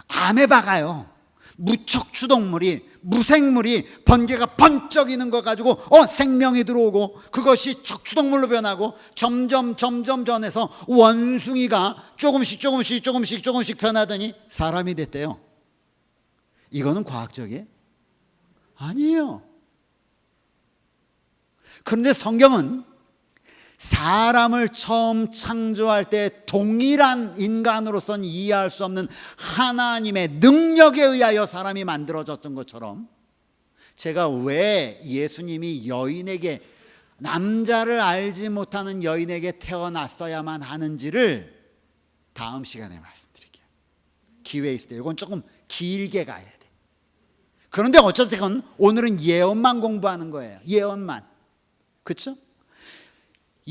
아메바가요, 무척추동물이, 무생물이 번개가 번쩍이는 거 가지고 생명이 들어오고 그것이 척추동물로 변하고 점점 전해서 원숭이가 조금씩 변하더니 사람이 됐대요. 이거는 과학적이에요? 아니에요. 그런데 성경은 사람을 처음 창조할 때 동일한 인간으로서는 이해할 수 없는 하나님의 능력에 의하여 사람이 만들어졌던 것처럼, 제가 왜 예수님이 여인에게, 남자를 알지 못하는 여인에게 태어났어야만 하는지를 다음 시간에 말씀드릴게요. 기회 있을 때. 이건 조금 길게 가야 돼. 그런데 어쨌든 오늘은 예언만 공부하는 거예요. 예언만. 그렇죠?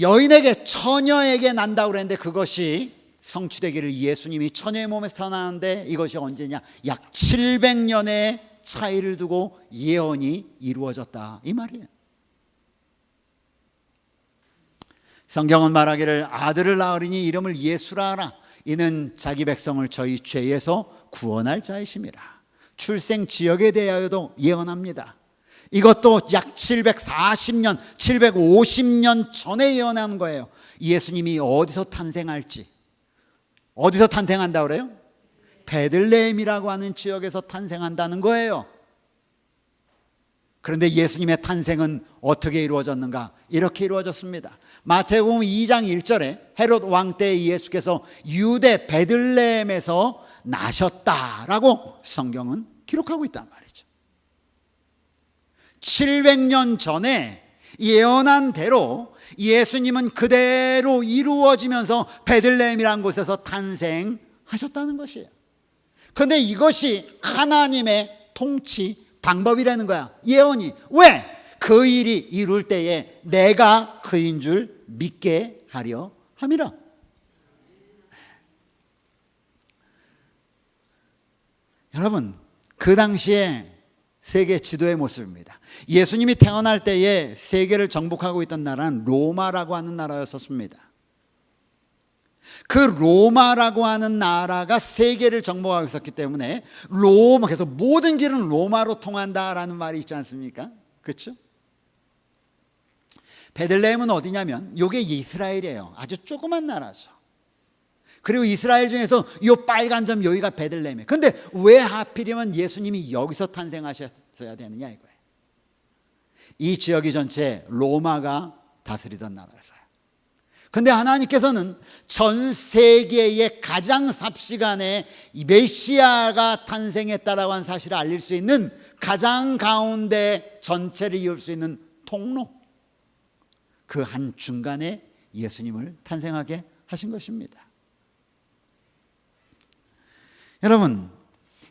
여인에게, 처녀에게 난다고 그랬는데 그것이 성취되기를 예수님이 처녀의 몸에서 태어나는데 이것이 언제냐? 약 700년의 차이를 두고 예언이 이루어졌다, 이 말이에요. 성경은 말하기를 아들을 낳으리니 이름을 예수라 하라. 이는 자기 백성을 저희 죄에서 구원할 자이심이라. 출생 지역에 대하여도 예언합니다. 이것도 약 740년, 750년 전에 예언한 거예요. 예수님이 어디서 탄생할지. 어디서 탄생한다고 그래요? 베들레헴이라고 하는 지역에서 탄생한다는 거예요. 그런데 예수님의 탄생은 어떻게 이루어졌는가? 이렇게 이루어졌습니다. 마태복음 2장 1절에 헤롯 왕 때 예수께서 유대 베들레헴에서 나셨다라고 성경은 기록하고 있단 말이죠. 700년 전에 예언한 대로 예수님은 그대로 이루어지면서 베들레헴이라는 곳에서 탄생하셨다는 것이에요. 그런데 이것이 하나님의 통치 방법이라는 거야. 예언이. 왜? 그 일이 이룰 때에 내가 그인 줄 믿게 하려 함이라. 여러분, 그 당시에 세계 지도의 모습입니다. 예수님이 태어날 때에 세계를 정복하고 있던 나라는 로마라고 하는 나라였었습니다. 그 로마라고 하는 나라가 세계를 정복하고 있었기 때문에 로마, 그래서 모든 길은 로마로 통한다라는 말이 있지 않습니까? 그렇죠? 베들레헴은 어디냐면 이게 이스라엘이에요. 아주 조그만 나라죠. 그리고 이스라엘 중에서 이 빨간 점 여기가 베들레헴이에요. 그런데 왜 하필이면 예수님이 여기서 탄생하셨어야 되느냐 이거예요. 이 지역이 전체 로마가 다스리던 나라였어요. 그런데 하나님께서는 전 세계의 가장 삽시간에 메시아가 탄생했다라고 하는 사실을 알릴 수 있는 가장 가운데 전체를 이을 수 있는 통로, 그 한 중간에 예수님을 탄생하게 하신 것입니다. 여러분,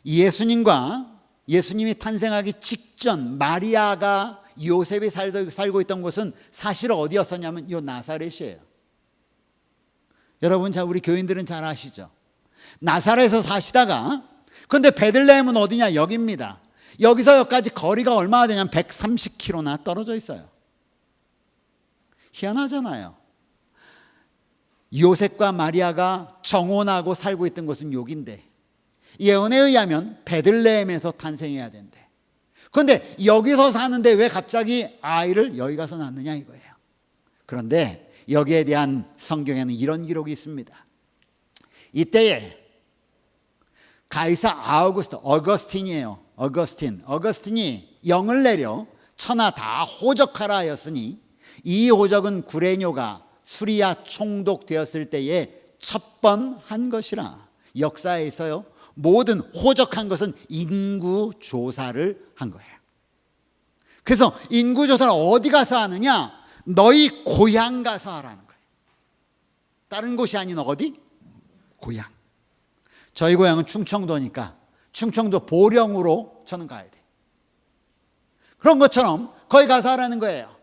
예수님이 탄생하기 직전 마리아가 요셉이 살고 있던 곳은 사실 어디였었냐면 요 나사렛이에요. 여러분, 우리 교인들은 잘 아시죠? 나사렛에서 사시다가, 그런데 베들레헴은 어디냐? 여기입니다. 여기서 여기까지 거리가 얼마나 되냐면 130km나 떨어져 있어요. 희한하잖아요. 요셉과 마리아가 정혼하고 살고 있던 곳은 여기인데 예언에 의하면 베들레헴에서 탄생해야 된대. 그런데 여기서 사는데 왜 갑자기 아이를 여기 가서 낳느냐 이거예요. 그런데 여기에 대한 성경에는 이런 기록이 있습니다. 이때에 가이사 어거스틴이에요. 어거스틴이 영을 내려 천하 다 호적하라 하였으니 이 호적은 구레뇨가 수리아 총독되었을 때에 첫 번 한 것이라. 역사에서요, 모든 호적한 것은 인구 조사를 한 거예요. 그래서 인구 조사를 어디 가서 하느냐? 너희 고향 가서 하라는 거예요. 다른 곳이 아닌 어디? 고향. 저희 고향은 충청도니까 충청도 보령으로 저는 가야 돼. 그런 것처럼 거기 가서 하라는 거예요.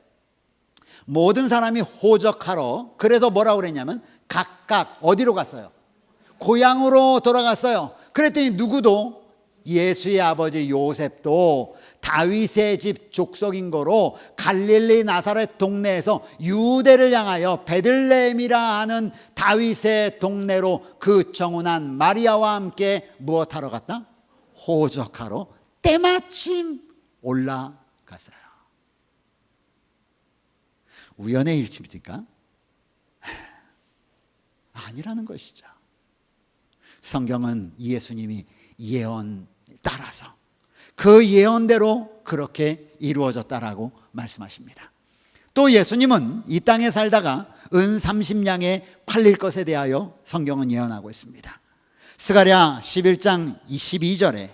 모든 사람이 호적하러, 그래서 뭐라고 그랬냐면 각각 어디로 갔어요? 고향으로 돌아갔어요. 그랬더니 누구도, 예수의 아버지 요셉도 다윗의 집 족속인 거로 갈릴리 나사렛 동네에서 유대를 향하여 베들레헴이라 하는 다윗의 동네로 그 정혼한 마리아와 함께 무엇하러 갔다? 호적하러 때마침 올라갔어요. 우연의 일치입니까? 아니라는 것이죠. 성경은 예수님이 예언 따라서 그 예언대로 그렇게 이루어졌다라고 말씀하십니다. 또 예수님은 이 땅에 살다가 은 30냥에 팔릴 것에 대하여 성경은 예언하고 있습니다. 스가랴 11장 22절에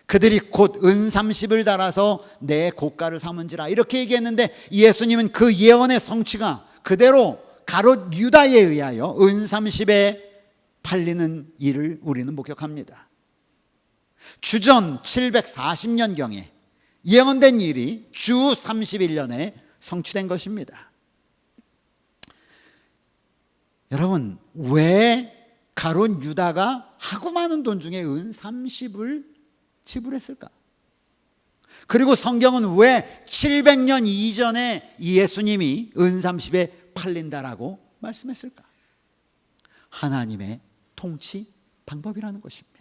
그들이 곧 은 30을 달아서 내 고가를 삼은지라 이렇게 얘기했는데, 예수님은 그 예언의 성취가 그대로 가롯 유다에 의하여 은 30에 팔리는 일을 우리는 목격합니다. 주전 740년경에 예언된 일이 주 31년에 성취된 것입니다. 여러분, 왜 가롯 유다가 하고 많은 돈 중에 은 30을 지불했을까? 그리고 성경은 왜 700년 이전에 예수님이 은 30에 팔린다라고 말씀했을까? 하나님의 통치 방법이라는 것입니다.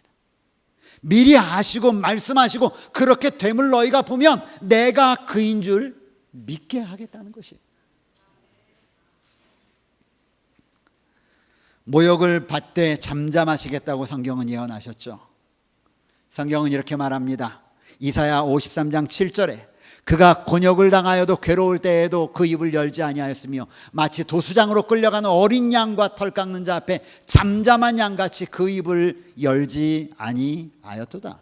미리 아시고 말씀하시고 그렇게 됨을 너희가 보면 내가 그인 줄 믿게 하겠다는 것이에요. 모욕을 받되 잠잠하시겠다고 성경은 예언하셨죠. 성경은 이렇게 말합니다. 이사야 53장 7절에 그가 곤욕을 당하여도 괴로울 때에도 그 입을 열지 아니하였으며 마치 도수장으로 끌려가는 어린 양과 털 깎는 자 앞에 잠잠한 양같이 그 입을 열지 아니하였도다.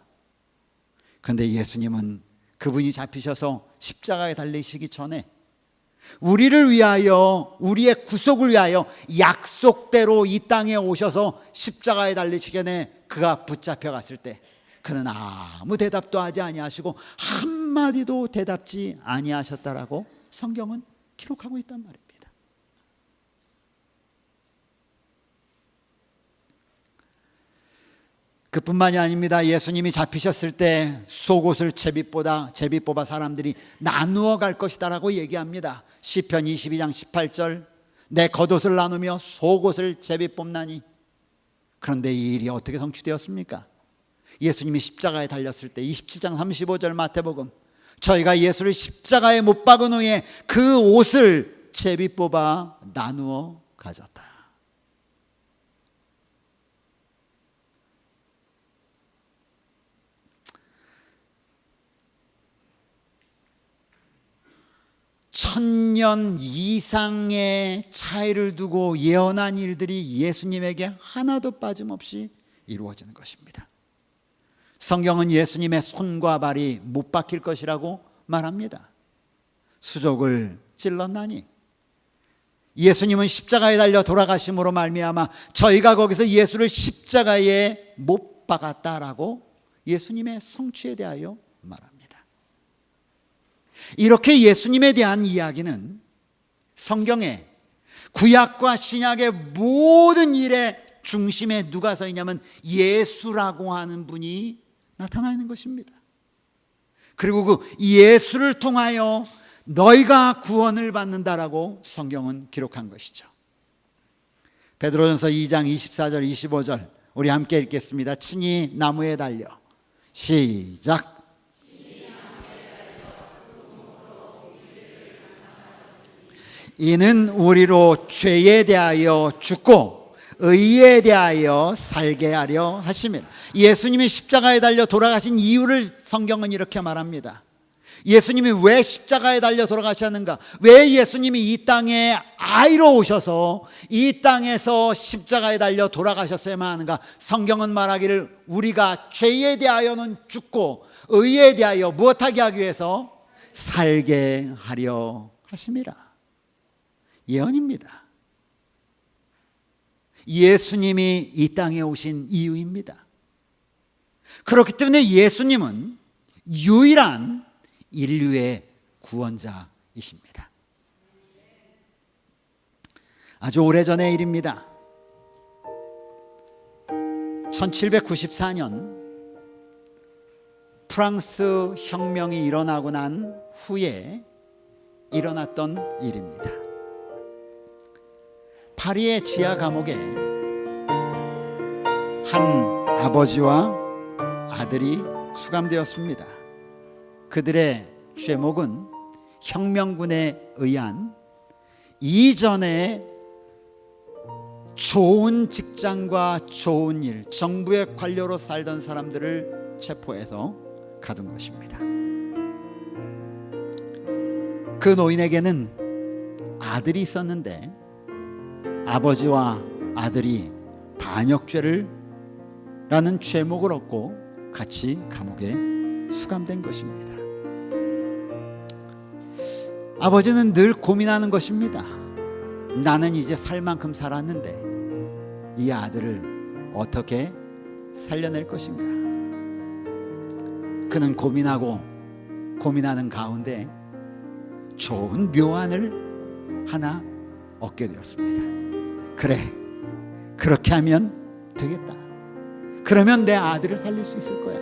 그런데 예수님은 그분이 잡히셔서 십자가에 달리시기 전에 우리를 위하여, 우리의 구속을 위하여 약속대로 이 땅에 오셔서 십자가에 달리시기 전에 그가 붙잡혀 갔을 때 그는 아무 대답도 하지 아니하시고 한마디도 대답지 아니하셨다라고 성경은 기록하고 있단 말입니다. 그뿐만이 아닙니다. 예수님이 잡히셨을 때 속옷을 제비 뽑아 사람들이 나누어 갈 것이다라고 얘기합니다. 시편 22장 18절, 내 겉옷을 나누며 속옷을 제비 뽑나니. 그런데 이 일이 어떻게 성취되었습니까? 예수님이 십자가에 달렸을 때 27장 35절 마태복음, 저희가 예수를 십자가에 못 박은 후에 그 옷을 제비 뽑아 나누어 가졌다. 천년 이상의 차이를 두고 예언한 일들이 예수님에게 하나도 빠짐없이 이루어지는 것입니다. 성경은 예수님의 손과 발이 못 박힐 것이라고 말합니다. 수족을 찔렀나니 예수님은 십자가에 달려 돌아가심으로 말미암아 저희가 거기서 예수를 십자가에 못 박았다라고 예수님의 성취에 대하여 말합니다. 이렇게 예수님에 대한 이야기는 성경에 구약과 신약의 모든 일의 중심에 누가 서 있냐면 예수라고 하는 분이 나타나 있는 것입니다. 그리고 그 예수를 통하여 너희가 구원을 받는다라고 성경은 기록한 것이죠. 베드로전서 2장 24절 25절 우리 함께 읽겠습니다. 친히 나무에 달려. 시작. 이는 우리로 죄에 대하여 죽고 의에 대하여 살게 하려 하심이라. 예수님이 십자가에 달려 돌아가신 이유를 성경은 이렇게 말합니다. 예수님이 왜 십자가에 달려 돌아가셨는가? 왜 예수님이 이 땅에 아이로 오셔서 이 땅에서 십자가에 달려 돌아가셨어야만 하는가? 성경은 말하기를 우리가 죄에 대하여는 죽고 의에 대하여 무엇하게 하기 위해서 살게 하려 하심이라. 예언입니다. 예수님이 이 땅에 오신 이유입니다. 그렇기 때문에 예수님은 유일한 인류의 구원자이십니다. 아주 오래전의 일입니다. 1794년 프랑스 혁명이 일어나고 난 후에 일어났던 일입니다. 파리의 지하 감옥에 한 아버지와 아들이 수감되었습니다. 그들의 죄목은 혁명군에 의한 이전에 좋은 직장과 좋은 일, 정부의 관료로 살던 사람들을 체포해서 가둔 것입니다. 그 노인에게는 아들이 있었는데 아버지와 아들이 반역죄를 라는 죄목을 얻고 같이 감옥에 수감된 것입니다. 아버지는 늘 고민하는 것입니다. 나는 이제 살 만큼 살았는데 이 아들을 어떻게 살려낼 것인가? 그는 고민하는 가운데 좋은 묘안을 하나 얻게 되었습니다. 그래, 그렇게 하면 되겠다. 그러면 내 아들을 살릴 수 있을 거야.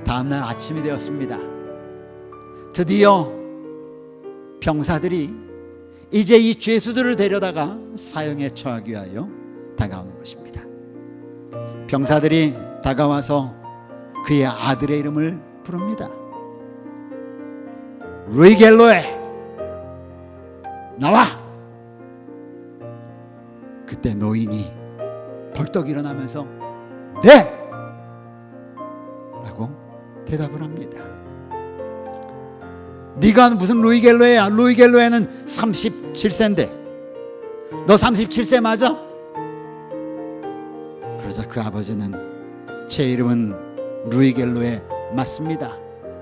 다음날 아침이 되었습니다. 드디어 병사들이 이제 이 죄수들을 데려다가 사형에 처하기 위하여 다가오는 것입니다. 병사들이 다가와서 그의 아들의 이름을 부릅니다. 루이 갤로에 나와! 그때 노인이 벌떡 일어나면서 네! 라고 대답을 합니다. 네가 무슨 루이겔로에야? 루이겔로에는 37세인데 너 37세 맞아? 그러자 그 아버지는 제 이름은 루이겔로에 맞습니다.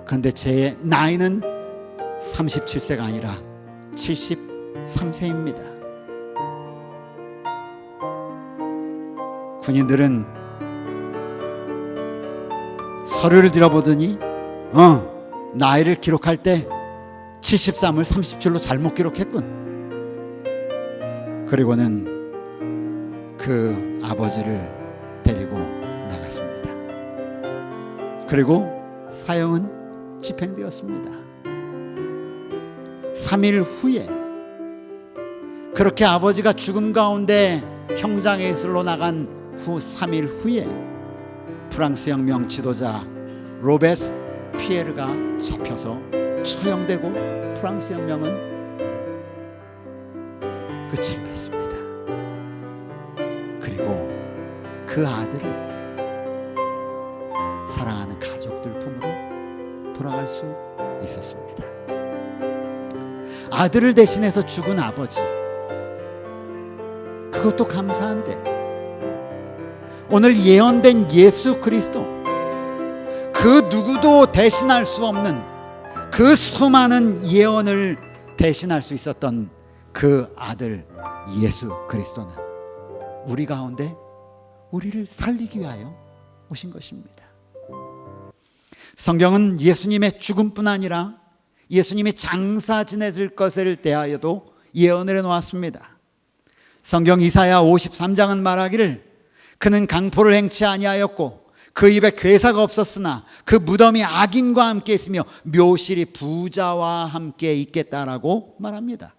그런데 제 나이는 37세가 아니라 73세입니다. 군인들은 서류를 들어보더니 나이를 기록할 때 73을 37로 잘못 기록했군. 그리고는 그 아버지를 데리고 나갔습니다. 그리고 사형은 집행되었습니다. 3일 후에 그렇게 아버지가 죽음 가운데 형장의술로 나간 후 3일 후에 프랑스 혁명 지도자 로베스 피에르가 잡혀서 처형되고 프랑스 혁명은 끝을 맺습니다. 그리고 그 아들을 사랑하는 가족들 품으로 돌아갈 수 있었습니다. 아들을 대신해서 죽은 아버지, 그것도 감사한데 오늘 예언된 예수 그리스도, 그 누구도 대신할 수 없는 그 수많은 예언을 대신할 수 있었던 그 아들 예수 그리스도는 우리 가운데 우리를 살리기 위하여 오신 것입니다. 성경은 예수님의 죽음뿐 아니라 예수님이 장사 지내실 것을 대하여도 예언을 해놓았습니다. 성경 이사야 53장은 말하기를 그는 강포를 행치 아니하였고 그 입에 괴사가 없었으나 그 무덤이 악인과 함께 있으며 묘실이 부자와 함께 있겠다라고 말합니다.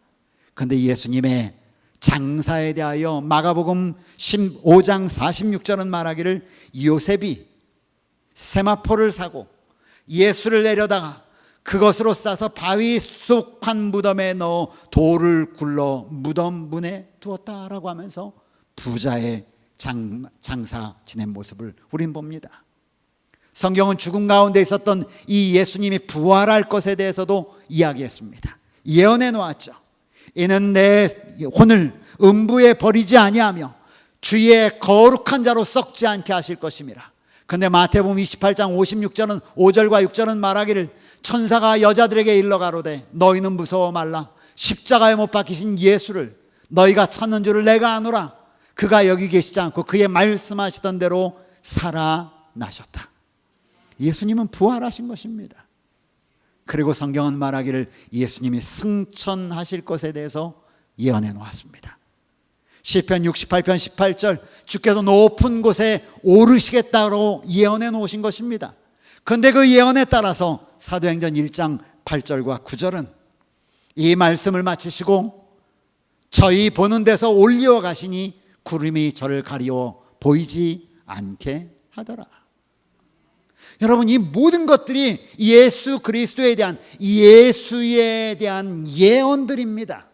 그런데 예수님의 장사에 대하여 마가복음 15장 46절은 말하기를 요셉이 세마포를 사고 예수를 내려다가 그것으로 싸서 바위 속한 무덤에 넣어 돌을 굴러 무덤 문에 두었다라고 하면서 부자의 장사 지낸 모습을 우린 봅니다. 성경은 죽음 가운데 있었던 이 예수님이 부활할 것에 대해서도 이야기했습니다. 예언해 놓았죠. 이는 내 혼을 음부에 버리지 아니하며 주의 거룩한 자로 썩지 않게 하실 것임이라. 근데 마태복음 28장 56절은 5절과 6절은 말하기를 천사가 여자들에게 일러 가로되 너희는 무서워 말라. 십자가에 못 박히신 예수를 너희가 찾는 줄을 내가 아노라. 그가 여기 계시지 않고 그의 말씀하시던 대로 살아나셨다. 예수님은 부활하신 것입니다. 그리고 성경은 말하기를 예수님이 승천하실 것에 대해서 예언해 놓았습니다. 시편 68편 18절 주께서 높은 곳에 오르시겠다고 예언해 놓으신 것입니다. 그런데 그 예언에 따라서 사도행전 1장 8절과 9절은 이 말씀을 마치시고 저희 보는 데서 올리어 가시니 구름이 저를 가리워 보이지 않게 하더라. 여러분, 이 모든 것들이 예수 그리스도에 대한 예수에 대한 예언들입니다.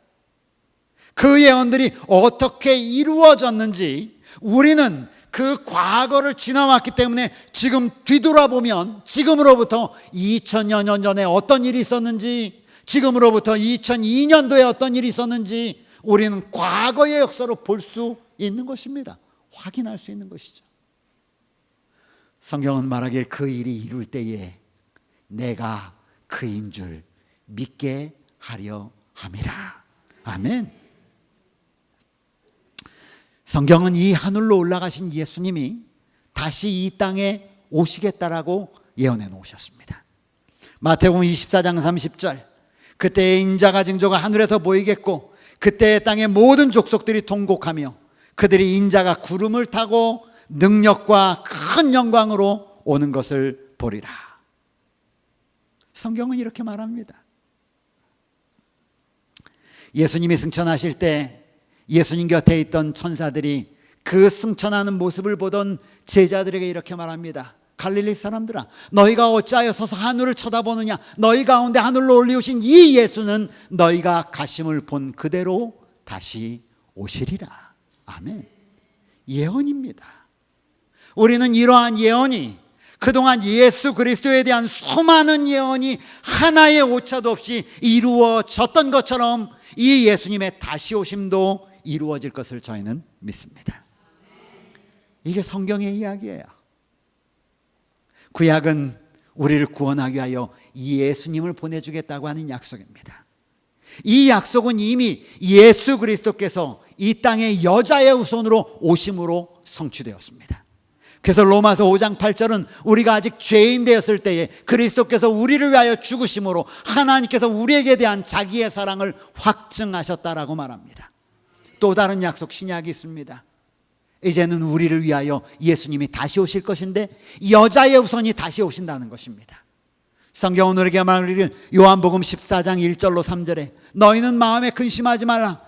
그 예언들이 어떻게 이루어졌는지 우리는 그 과거를 지나왔기 때문에 지금 뒤돌아보면 지금으로부터 2000여 년 전에 어떤 일이 있었는지, 지금으로부터 2002년도에 어떤 일이 있었는지 우리는 과거의 역사로 볼 수 있는 것입니다. 확인할 수 있는 것이죠. 성경은 말하길 그 일이 이룰 때에 내가 그인 줄 믿게 하려 함이라. 아멘. 성경은 이 하늘로 올라가신 예수님이 다시 이 땅에 오시겠다라고 예언해 놓으셨습니다. 마태복음 24장 30절 그때의 인자가 징조가 하늘에서 보이겠고 그때의 땅의 모든 족속들이 통곡하며 그들이 인자가 구름을 타고 능력과 큰 영광으로 오는 것을 보리라. 성경은 이렇게 말합니다. 예수님이 승천하실 때 예수님 곁에 있던 천사들이 그 승천하는 모습을 보던 제자들에게 이렇게 말합니다. 갈릴리 사람들아, 너희가 어찌하여 서서 하늘을 쳐다보느냐? 너희 가운데 하늘로 올리우신 이 예수는 너희가 가심을 본 그대로 다시 오시리라. 아멘. 예언입니다. 우리는 이러한 예언이 그동안 예수 그리스도에 대한 수많은 예언이 하나의 오차도 없이 이루어졌던 것처럼 이 예수님의 다시 오심도 이루어질 것을 저희는 믿습니다. 이게 성경의 이야기예요. 구약은 우리를 구원하기 위하여 예수님을 보내주겠다고 하는 약속입니다. 이 약속은 이미 예수 그리스도께서 이 땅의 여자의 후손으로 오심으로 성취되었습니다. 그래서 로마서 5장 8절은 우리가 아직 죄인 되었을 때에 그리스도께서 우리를 위하여 죽으심으로 하나님께서 우리에게 대한 자기의 사랑을 확증하셨다라고 말합니다. 또 다른 약속 신약이 있습니다. 이제는 우리를 위하여 예수님이 다시 오실 것인데 여자의 후손이 다시 오신다는 것입니다. 성경은 우리에게 말하기를 요한복음 14장 1절로 3절에 너희는 마음에 근심하지 말라.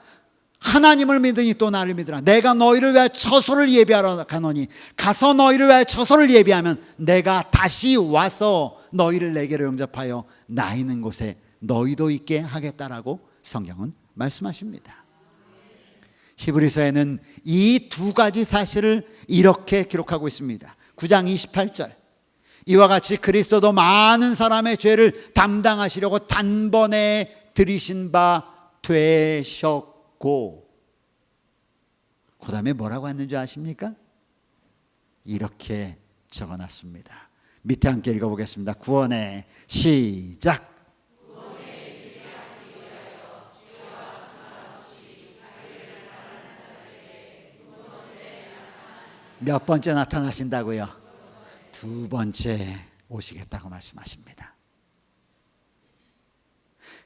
하나님을 믿으니 또 나를 믿으라. 내가 너희를 위하여 처소를 예비하러 가노니 가서 너희를 위하여 처소를 예비하면 내가 다시 와서 너희를 내게로 영접하여 나 있는 곳에 너희도 있게 하겠다라고 성경은 말씀하십니다. 히브리서에는 이 두 가지 사실을 이렇게 기록하고 있습니다. 9장 28절 이와 같이 그리스도도 많은 사람의 죄를 담당하시려고 단번에 들이신 바 되셨고 그 다음에 뭐라고 했는지 아십니까? 이렇게 적어놨습니다. 밑에 함께 읽어보겠습니다. 구원의 시작. 몇 번째 나타나신다고요? 두 번째 오시겠다고 말씀하십니다.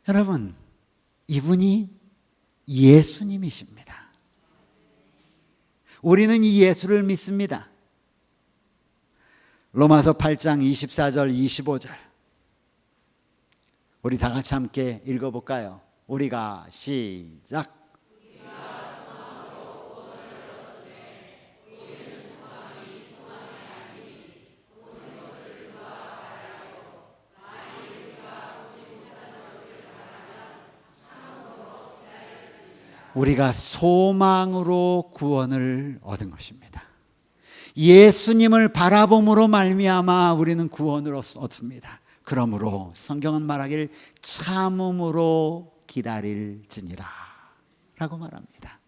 여러분, 이분이 예수님이십니다. 우리는 이 예수를 믿습니다. 로마서 8장 24절 25절 우리 다 같이 함께 읽어볼까요? 우리가 시작. 우리가 소망으로 구원을 얻은 것입니다. 예수님을 바라봄으로 말미암아 우리는 구원을 얻습니다. 그러므로 성경은 말하기를 참음으로 기다릴지니라 라고 말합니다.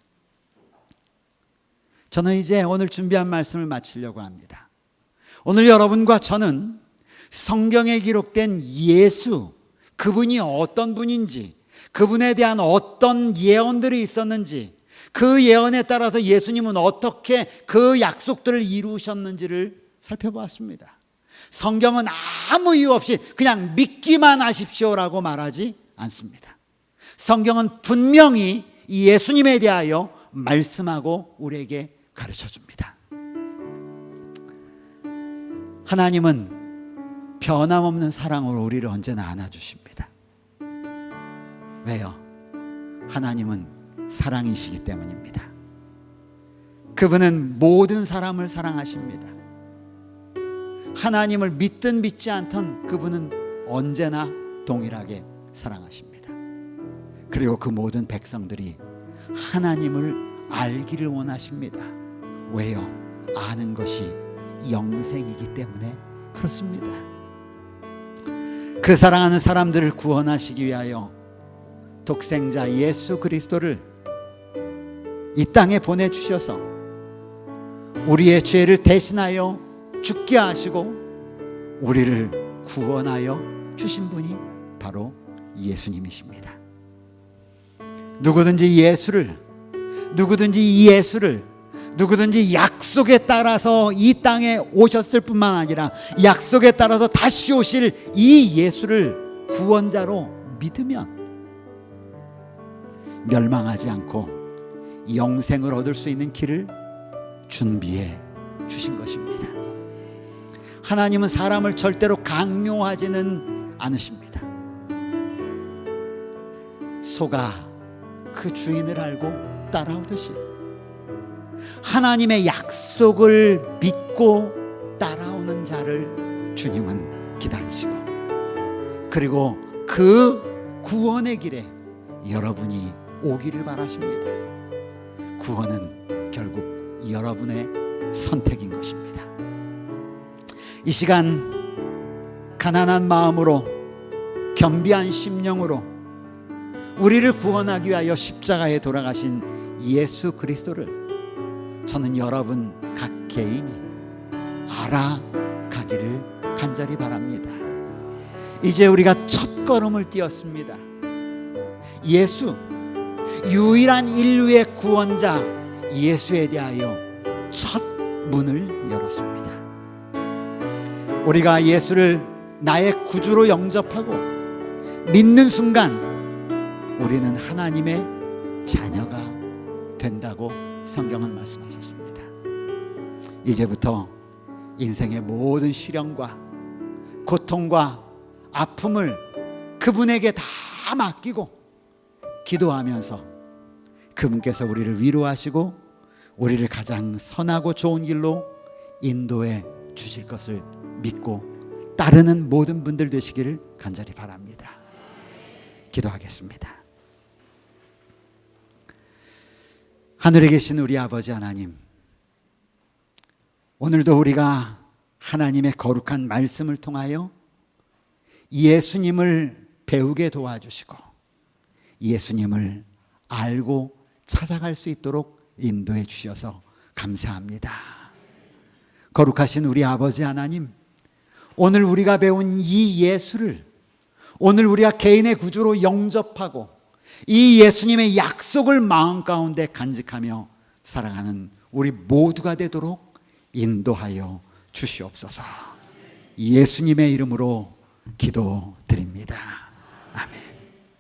저는 이제 오늘 준비한 말씀을 마치려고 합니다. 오늘 여러분과 저는 성경에 기록된 예수, 그분이 어떤 분인지, 그분에 대한 어떤 예언들이 있었는지, 그 예언에 따라서 예수님은 어떻게 그 약속들을 이루셨는지를 살펴보았습니다. 성경은 아무 이유 없이 그냥 믿기만 하십시오라고 말하지 않습니다. 성경은 분명히 예수님에 대하여 말씀하고 우리에게 가르쳐 줍니다. 하나님은 변함없는 사랑으로 우리를 언제나 안아주십니다. 왜요? 하나님은 사랑이시기 때문입니다. 그분은 모든 사람을 사랑하십니다. 하나님을 믿든 믿지 않든 그분은 언제나 동일하게 사랑하십니다. 그리고 그 모든 백성들이 하나님을 알기를 원하십니다. 왜요? 아는 것이 영생이기 때문에 그렇습니다. 그 사랑하는 사람들을 구원하시기 위하여 독생자 예수 그리스도를 이 땅에 보내주셔서 우리의 죄를 대신하여 죽게 하시고 우리를 구원하여 주신 분이 바로 예수님이십니다. 누구든지 약속에 따라서 이 땅에 오셨을 뿐만 아니라 약속에 따라서 다시 오실 이 예수를 구원자로 믿으면 멸망하지 않고 영생을 얻을 수 있는 길을 준비해 주신 것입니다. 하나님은 사람을 절대로 강요하지는 않으십니다. 소가 그 주인을 알고 따라오듯이 하나님의 약속을 믿고 따라오는 자를 주님은 기다리시고, 그리고 그 구원의 길에 여러분이 오기를 바라십니다. 구원은 결국 여러분의 선택인 것입니다. 이 시간 가난한 마음으로 겸비한 심령으로 우리를 구원하기 위하여 십자가에 돌아가신 예수 그리스도를 저는 여러분 각 개인이 알아가기를 간절히 바랍니다. 이제 우리가 첫 걸음을 띄었습니다. 예수, 유일한 인류의 구원자 예수에 대하여 첫 문을 열었습니다. 우리가 예수를 나의 구주로 영접하고 믿는 순간 우리는 하나님의 자녀가 된다고 성경은 말씀하셨습니다. 이제부터 인생의 모든 시련과 고통과 아픔을 그분에게 다 맡기고 기도하면서 그분께서 우리를 위로하시고 우리를 가장 선하고 좋은 길로 인도해 주실 것을 믿고 따르는 모든 분들 되시기를 간절히 바랍니다. 기도하겠습니다. 하늘에 계신 우리 아버지 하나님, 오늘도 우리가 하나님의 거룩한 말씀을 통하여 예수님을 배우게 도와주시고 예수님을 알고 찾아갈 수 있도록 인도해 주셔서 감사합니다. 거룩하신 우리 아버지 하나님, 오늘 우리가 배운 이 예수를 오늘 우리가 개인의 구주로 영접하고 이 예수님의 약속을 마음 가운데 간직하며 살아가는 우리 모두가 되도록 인도하여 주시옵소서. 예수님의 이름으로 기도드립니다.